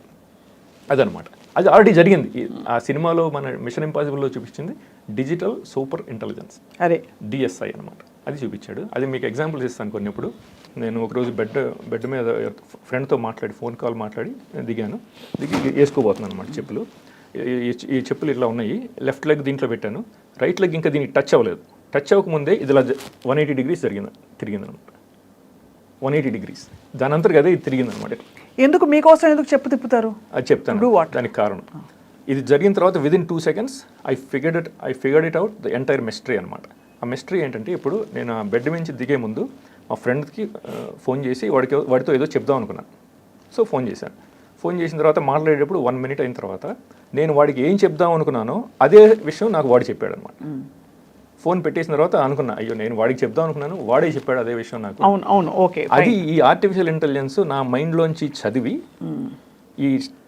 అదనమాట. అది ఆల్రెడీ జరిగింది. ఆ సినిమాలో మన మిషన్ ఇంపాసిబుల్లో చూపించింది డిజిటల్ సూపర్ ఇంటెలిజెన్స్, అదే DSI అనమాట. అది చూపించాడు. అది మీకు ఎగ్జాంపుల్స్ ఇస్తాను కొన్నిప్పుడు. నేను ఒకరోజు బెడ్ మీద ఫ్రెండ్తో మాట్లాడి, ఫోన్ కాల్ మాట్లాడి దిగి వేసుకోబోతున్నాను అనమాట చెప్పులు. ఈ చెప్పులు ఇట్లా ఉన్నాయి. లెఫ్ట్ లెగ్ దీంట్లో పెట్టాను, రైట్ లెగ్ ఇంకా దీనికి టచ్ అవ్వలేదు. టచ్ అవ్వకముందే ఇది ఇలా 180 degrees తిరిగిందనమాట. 180 degrees. దాని అంతా కదా ఇది తిరిగిందనమాట. ఎందుకు మీకోసం ఎందుకు చెప్పు తిప్పుతారు? అది చెప్తాను దానికి కారణం. ఇది జరిగిన తర్వాత within 2 seconds I figured it out the entire mystery అనమాట. ఆ మిస్టరీ ఏంటంటే, ఇప్పుడు నేను ఆ బెడ్ నుంచి దిగే ముందు మా ఫ్రెండ్కి ఫోన్ చేసి వాడితో ఏదో చెప్దాం అనుకున్నాను. సో ఫోన్ చేశాను. ఫోన్ చేసిన తర్వాత మాట్లాడేటప్పుడు 1 minute అయిన తర్వాత నేను వాడికి ఏం చెప్దాం అనుకున్నానో అదే విషయం నాకు వాడు చెప్పాడు అనమాట. ఫోన్ పెట్టేసిన తర్వాత అనుకున్నా, అయ్యో నేను వాడికి చెప్దాం అనుకున్నాను, వాడే చెప్పాడు అదే విషయం నాకు. అవును, ఓకే. అది ఈ ఆర్టిఫిషియల్ ఇంటెలిజెన్స్ నా మైండ్లోంచి చదివి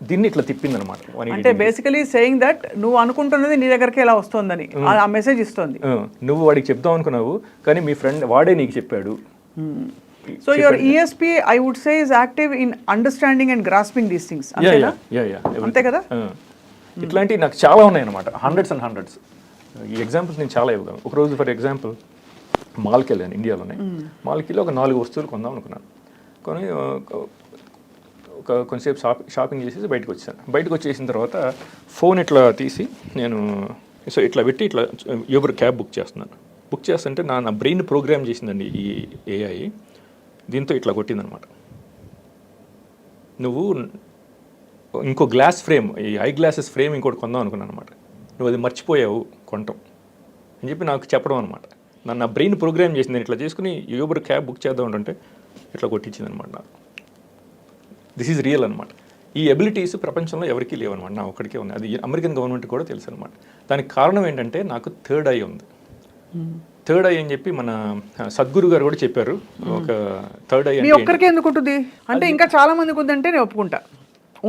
దీన్ని ఇట్లా తిప్పింది అనమాట. అంటే బేసికలీ సేయింగ్ దట్ నువ్వు అనుకుంటున్నది నీ దగ్గరికి ఎలా వస్తుందని ఆ మెసేజ్ ఇస్తుంది. నువ్వు వాడికి చెప్దాం అనుకున్నావు కానీ మీ ఫ్రెండ్ వాడే నీకు చెప్పాడు. So your ESP I would say is active in understanding and grasping these things. అంతే కదా. ఇట్లాంటివి నాకు చాలా ఉన్నాయి అనమాట, hundreds and hundreds. ఈ ఎగ్జాంపుల్స్ నేను చాలా ఇవ్వగలను. ఒకరోజు ఫర్ ఎగ్జాంపుల్ మాల్కి వెళ్ళాను, ఇండియాలోనే. మాల్కి వెళ్ళి ఒక 4 వస్తువులు కొందాం అనుకున్నాను. కొని కొంచెంసేపు షాపింగ్ చేసేసి బయటకు వచ్చాను. బయటకు వచ్చేసిన తర్వాత ఫోన్ ఇట్లా తీసి నేను ఇట్లా పెట్టి ఇట్లా యూబర్ క్యాబ్ బుక్ చేస్తున్నాను. బుక్ చేస్తుంటే నా బ్రెయిన్ ప్రోగ్రామ్ చేసిందండి ఈ AI. దీంతో ఇట్లా కొట్టిందనమాట, నువ్వు ఇంకో గ్లాస్ ఫ్రేమ్, ఈ ఐ గ్లాసెస్ ఫ్రేమ్ ఇంకోటి కొందాం అనుకున్నాను అనమాట. నువ్వు అది మర్చిపోయావు కొనటం అని చెప్పి నాకు చెప్పడం అనమాట. నా బ్రెయిన్ ప్రోగ్రామ్ చేసింది. నేను ఇట్లా చేసుకుని యూబర్ క్యాబ్ బుక్ చేద్దాం అంటే ఇట్లా కొట్టించింది అనమాట నాకు. దిస్ ఈజ్ రియల్ అనమాట. ఈ ఎబిలిటీస్ ప్రపంచంలో ఎవరికీ లేవన్నమాట, నా ఒక్కడికే ఉంది. అది అమెరికన్ గవర్నమెంట్ కూడా తెలుసు అనమాట. దానికి కారణం ఏంటంటే నాకు థర్డ్ ఐ ఉంది. థర్డ్ ఐ అని చెప్పి మన సద్గురు గారు కూడా చెప్పారు. ఒక థర్డ్ ఐ మీ ఒక్కరికే ఎందుకు ఉంటుంది అంటే ఇంకా చాలా మందికి ఉందంటే నేను ఒప్పుకుంటా,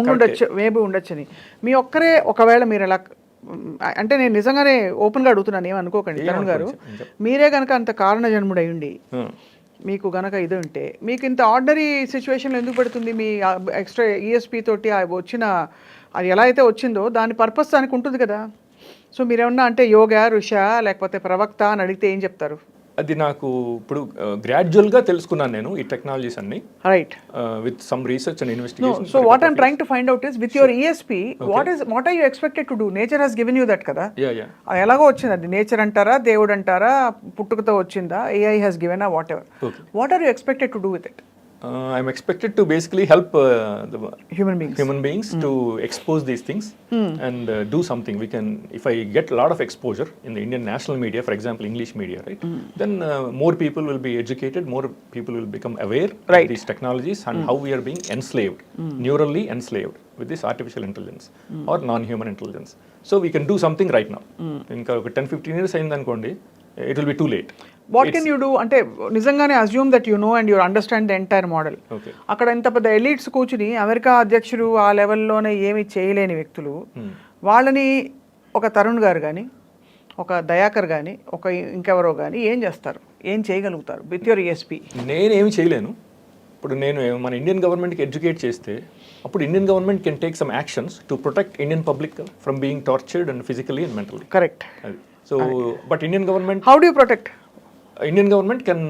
ఉండొచ్చు, మేబీ ఉండొచ్చని. మీ ఒక్కరే ఒకవేళ మీరు ఎలా అంటే, నేను నిజంగానే ఓపెన్గా అడుగుతున్నాను, ఏమనుకోకండి తరుణ్ గారు. మీరే కనుక అంత కారణ జన్ముడై ఉండి మీకు గనక ఇది ఉంటే మీకు ఇంత ఆర్డినరీ సిచ్యువేషన్లో ఎందుకు పెడుతుంది? మీ ఎక్స్ట్రా ESP తోటి వచ్చిన అది ఎలా అయితే వచ్చిందో దాని పర్పస్ దానికి ఉంటుంది కదా. సో మీరేమన్నా అంటే యోగా ఋష లేకపోతే ప్రవక్త అని అడిగితే ఏం చెప్తారు? అది నాకు ఇప్పుడు గ్రాడ్యువల్గా తెలుసుకున్నాను నేను ఈ టెక్నాలజీస్ అన్ని, right. With some research and investigation. So what I'm trying to find out is with your ESP what are you expected to do? Nature has given you that కదా. అది ఎలాగో వచ్చింది, అది నేచర్ అంటారా దేవుడు అంటారా పుట్టుకతో వచ్చిందా, AI has given a whatever, what are you expected to do with it? I'm expected to basically help the human beings to expose these things and do something. We can, if I get a lot of exposure in the Indian national media, for example English media, right, then more people will be educated, more people will become aware of these technologies and how we are being enslaved, neurally enslaved with this artificial intelligence or non-human intelligence. So we can do something right now. Inka 10-15 years aయిందనుకోండి, it will be too late. What can you do అంటే నిజంగానే assume that you know and you understand the entire model. అక్కడ ఇంత పెద్ద ఎలీట్స్ కూర్చుని అమెరికా అధ్యక్షుడు ఆ లెవెల్లోనే ఏమి చేయలేని వ్యక్తులు, వాళ్ళని ఒక తరుణ్ గారు కానీ ఒక దయాకర్ కానీ ఒక ఇంకెవరో కానీ ఏం చేస్తారు, ఏం చేయగలుగుతారు విత్ యువర్ ఈఎస్పీ? నేనేమి చేయలేను. ఇప్పుడు నేను మన ఇండియన్ గవర్నమెంట్కి ఎడ్యుకేట్ చేస్తే అప్పుడు Indian government can take some actions to protect Indian public from being tortured and physically and mentally. Correct. అది so but Indian government, how do you protect? Indian government can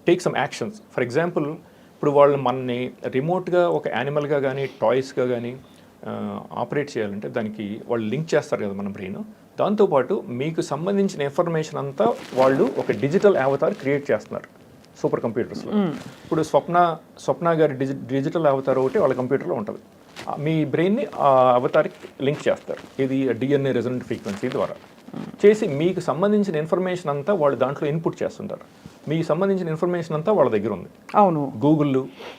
take some actions. For example ఇప్పుడు వాళ్ళు మనని రిమోట్గా ఒక యానిమల్గా కానీ టాయ్స్గా కానీ ఆపరేట్ చేయాలంటే దానికి వాళ్ళు లింక్ చేస్తారు కదా మన బ్రెయిన్. దాంతోపాటు మీకు సంబంధించిన ఇన్ఫర్మేషన్ అంతా వాళ్ళు ఒక డిజిటల్ అవతార్ క్రియేట్ చేస్తున్నారు సూపర్ కంప్యూటర్స్లో. ఇప్పుడు స్వప్న గారి డిజిటల్ అవతార్ ఒకటి వాళ్ళ కంప్యూటర్లో ఉంటుంది. మీ బ్రెయిన్ని ఆ అవతార్కి లింక్ చేస్తారు. ఇది డిఎన్ఏ రెజొనెంట్ ఫ్రీక్వెన్సీ ద్వారా చేసి మీకు సంబంధించిన ఇన్ఫర్మేషన్ అంతా వాళ్ళు దాంట్లో ఇన్పుట్ చేస్తుంటారు. మీకు సంబంధించిన ఇన్ఫర్మేషన్ అంతా వాళ్ళ దగ్గర ఉంది. అవును.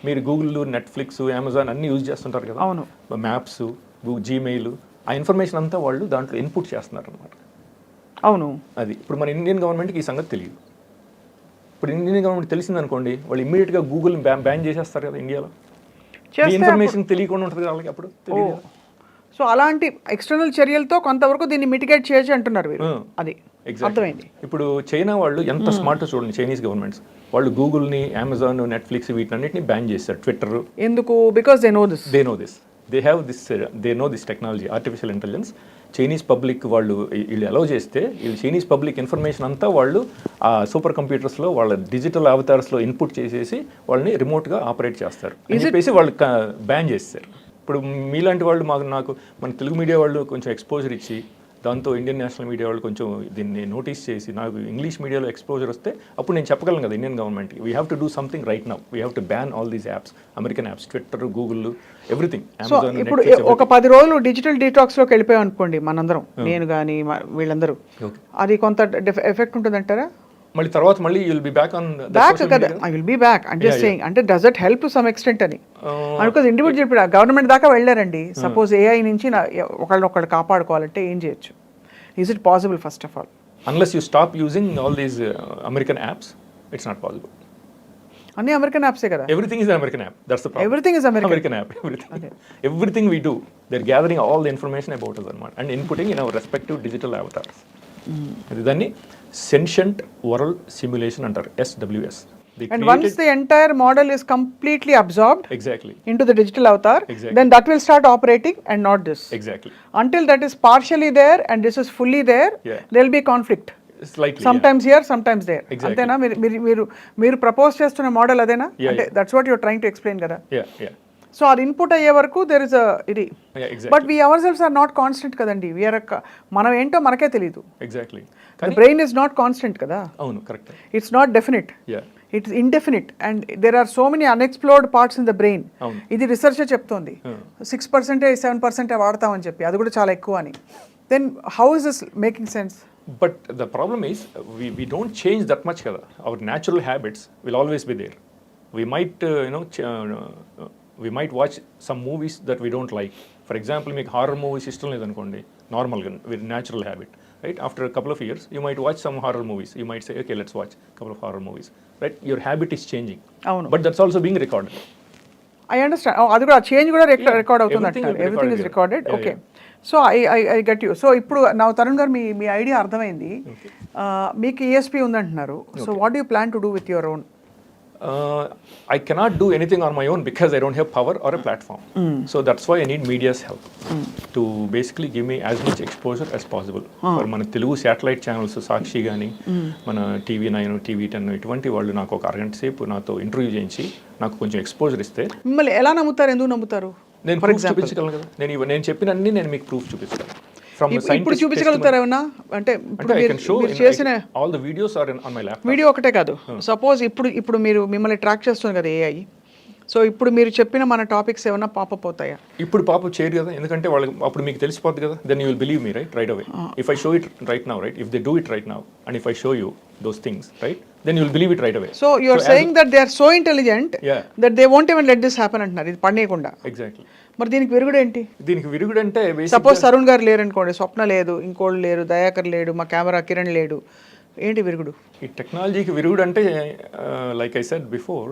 మీరు గూగుల్, నెట్ఫ్లిక్స్, అమెజాన్ అన్నీ యూజ్ చేస్తుంటారు కదా. అవును. మ్యాప్స్, జీమెయిల్, ఆ ఇన్ఫర్మేషన్ అంతా వాళ్ళు దాంట్లో ఇన్పుట్ చేస్తున్నారు అనమాట. అవును. అది ఇప్పుడు మన ఇండియన్ గవర్నమెంట్కి ఈ సంగతి తెలియదు. ఇప్పుడు ఇండియన్ గవర్నమెంట్ తెలిసిందనుకోండి, వాళ్ళు ఇమ్మీడియట్గా గూగుల్ బ్యాన్ చేసేస్తారు కదా ఇండియాలో. ఇన్ఫర్మేషన్ తెలియకుండా ఉంటుంది వాళ్ళకి అప్పుడు తెలియదు. సో అలాంటి ఎక్స్టర్నల్ చర్యలతో కొంతవరకు దీన్ని మిటిగేట్ చేయొచ్చు అంటున్నారు మీరు. అది అర్థమైంది. ఇప్పుడు చైనా వాళ్ళు ఎంత స్మార్ట్ చూడండి, చైనీస్ గవర్నమెంట్స్ వాళ్ళు గూగుల్ని, అమెజాన్, నెట్ఫ్లిక్స్ వీటన్నిటిని బ్యాన్ చేస్తారు. ట్విట్టర్ ఎందుకు? Because they know this they know this technology, artificial intelligence. Chinese public వాళ్ళు అలౌ చేస్తే వీళ్ళు చైనీస్ పబ్లిక్ ఇన్ఫర్మేషన్ అంతా వాళ్ళు ఆ సూపర్ కంప్యూటర్స్లో వాళ్ళ డిజిటల్ అవతార్స్లో ఇన్పుట్ చేసేసి వాళ్ళని రిమోట్గా ఆపరేట్ చేస్తారు అని చెప్పేసి వాళ్ళు బ్యాన్ చేస్తారు. ఇప్పుడు మీలాంటి వాళ్ళు నాకు మన తెలుగు మీడియా వాళ్ళు కొంచెం ఎక్స్పోజర్ ఇచ్చి దాంతో ఇండియన్ నేషనల్ మీడియా వాళ్ళు కొంచెం దీన్ని నోటీస్ చేసి నాకు ఇంగ్లీష్ మీడియాలో ఎక్స్పోజర్ వస్తే అప్పుడు నేను చెప్పగలను కదా ఇండియన్ గవర్నమెంట్కి, we have to do something right now, we have to ban all these apps, American apps, Twitter, Google, everything. So ఇప్పుడు ఒక 10 రోజులు డిజిటల్ డీటాక్స్లోకి వెళ్ళిపోయాం అనుకోండి మనందరం, నేను కానీ వీళ్ళందరూ, అది కొంత ఎఫెక్ట్ ఉంటుందంటారా? మళ్ళీ తర్వాత మళ్ళీ you'll be back on back కదా, ఐ విల్ బి బ్యాక్ అంటే సేయింగ్ అంటే does it help to some extent అని అనుకోదు. ఇండివిజువల్ ఇప్పుడు గవర్నమెంట్ దాకా వెళ్ళారండి, సపోజ్ ఏఐ నుంచి ఒకళ్ళు కాపాడుకోవాలంటే ఏం చేయొచ్చు? Is it possible? First of all unless you stop using all these American apps, it's not possible. అన్ని అమెరికన్ యాప్సే కదా. Everything is American app, that's the problem. Everything is American app. Everything we do, they are gathering all the information about us అన్నమాట and inputting in our respective digital avatars. దాన్ని సెన్షియంట్ వరల్డ్ సిమ్యులేషన్ అంటారు, SWS. And once the entire model is completely absorbed exactly into the digital avatar, then that will start operating and not this. Exactly. Until that is partially there and this is fully there, there will be conflict. Slightly. Sometimes here, sometimes there. Exactly. Antena మీరు ప్రపోజ్ చేస్తున్న మోడల్ అదేనా? అంటే that's what you are trying to explain కదా. Yeah. సో అది ఇన్పుట్ అయ్యే వరకు దెర్ ఇస్ ఇది. But we ourselves are not constant కదండి. వీఆర్ మనం ఏంటో మనకే తెలియదు. Exactly. The brain is not constant కదా. అవును, correct. It's not definite, it's indefinite and there are so many unexplored parts in the brain. ఇది రీసెర్చ్ చెప్తోంది 6% 7% వాడతామని చెప్పి, అది కూడా చాలా ఎక్కువ అని. Then how is this making sense? But the problem is we don't change that much కదా. Our natural habits will always be there. We might watch some movies that we don't like. For example, మీకు హారర్ మూవీస్ ఇష్టం లేదనుకోండి, నార్మల్గా with natural habit, right? After couple of years you might watch some horror movies. You might say, okay, let's watch couple of horror movies, right? Your habit is changing. అవును. But that's also being recorded. I understand. అది కూడా చేంజ్ కూడా రికార్డ్ అవుతుంది అంటారు. Everything is recorded. Okay, so I get you. So ఇప్పుడు నా తరుణ్ గారు మీ ఐడియా అర్థమైంది. మీకు ESP ఉందంటున్నారు. So what do you plan to do with your own? I cannot do anything on my own because I don't have power or a platform. So that's why I need media's help to basically give me as much exposure as possible. For మన తెలుగు శాటిలైట్ ఛానల్స్ సాక్షి కానీ మన TV9 TV10 ఇటువంటి వాళ్ళు నాకు ఒక అరగంట సేపు నాతో ఇంటర్వ్యూ చేయించి నాకు కొంచెం ఎక్స్పోజర్ ఇస్తే మిమ్మల్ని ఎలా నమ్ముతారు, ఎందుకు నమ్ముతారు? నేను ప్రూఫ్ చూపించగలను కదా, నేను చెప్పినన్ని నేను మీకు ప్రూఫ్ చూపిస్తాను. ఇప్పుడు చూపించగలుగుతారా ఏమన్నా? అంటే చేసిన all the videos are on my laptop. Video ఒకటే కాదు, సపోజ్ ఇప్పుడు మీరు మిమ్మల్ని ట్రాక్ చేస్తుంది కదా AI, సో ఇప్పుడు మీరు చెప్పిన మన టాపిక్స్ ఏమైనా పాపప్ అవుతాయా? ఇప్పుడు పాపప్ చేయరు కదా, ఎందుకంటే వాళ్ళకి అప్పుడు మీకు తెలిసిపోద్ది కదా. Then you will believe me right away. If I show it right now, right, if they do it right now and if I show you those things, right, then you will believe it right away. So you are saying that they are so intelligent that they won't even let this happen అంటున్నారు, ఇది పడనేయకుండా. ఎగ్జాక్ట్లీ. మరి దీనికి విరుగుడు ఏంటి? దీనికి విరుగుడు అంటే సపోజ్ తరుణ్ గారు లేరు అనుకోండి, స్వప్న లేదు, ఇంకోళ్ళు లేరు, దయాకర్ లేడు, మా కెమెరా కిరణ్ లేడు, ఏంటి విరుగుడు? ఈ టెక్నాలజీకి విరుగుడు అంటే like I said before,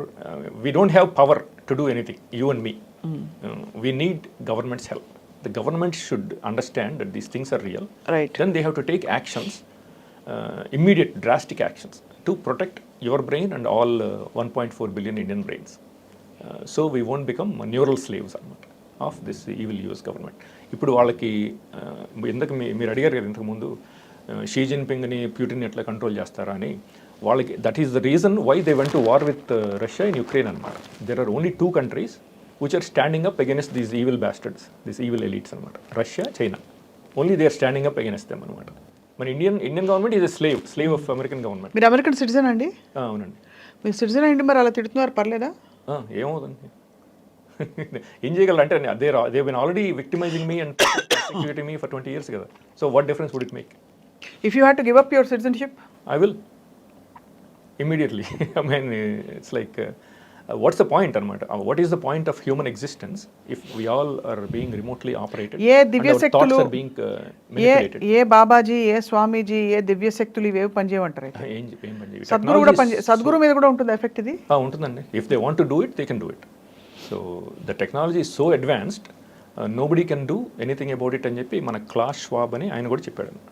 we don't have power to do anything, you and me. We need governments help. The government should understand that these things are real. Right. Then they have to take actions, immediate drastic actions to protect your brain and all 1.4 billion Indian brains. So we won't become neural slaves of this evil US government. ఇప్పుడు వాళ్ళకి ఎందుకు మీరు అడిగారు కదా ఇంతకుముందు, షీ జిన్పింగ్ని ప్యూటిన్ ఎట్లా కంట్రోల్ చేస్తారా అని. వాళ్ళకి that is the reason why they went to war with Russia in Ukraine అనమాట. There are only 2 countries which are standing up against these evil bastards, these evil elites అనమాట. Russia, China, only they are standing up against them అనమాట. మన Indian government is slave of American government. మీరు అమెరికన్ సిటిజన్ అండి? అవునండి. మీరు సిటిజన్ ఏంటి మరి అలా తిడుతున్నారు, పర్లేదా? ఏమవుతుంది, ఏం చేయగలరు అంటే they been already victimising me and persecuting me for 20 years కదా. So what difference would it make? If you had to give up your citizenship? I will immediately. I mean, it's like what's the point అనమాట? What is the point of human existence if we all are being remotely operated A and Divya our శక్తులు, thoughts are being manipulated? ఏ బాబాజీ, ఏ స్వామీజీ, ఏ దివ్య శక్తులు ఇవేవి పనిచేయమంటారు? ఏం పని? సద్గురు కూడా సద్గురు మీద కూడా ఉంటుంది ఎఫెక్ట్ ఇది? ఉంటుందండి. If they want to do it, they can do it. So the technology is so advanced, nobody can do anything about it అని చెప్పి మన క్లాస్ ష్వాబ్ అని ఆయన కూడా చెప్పాడు.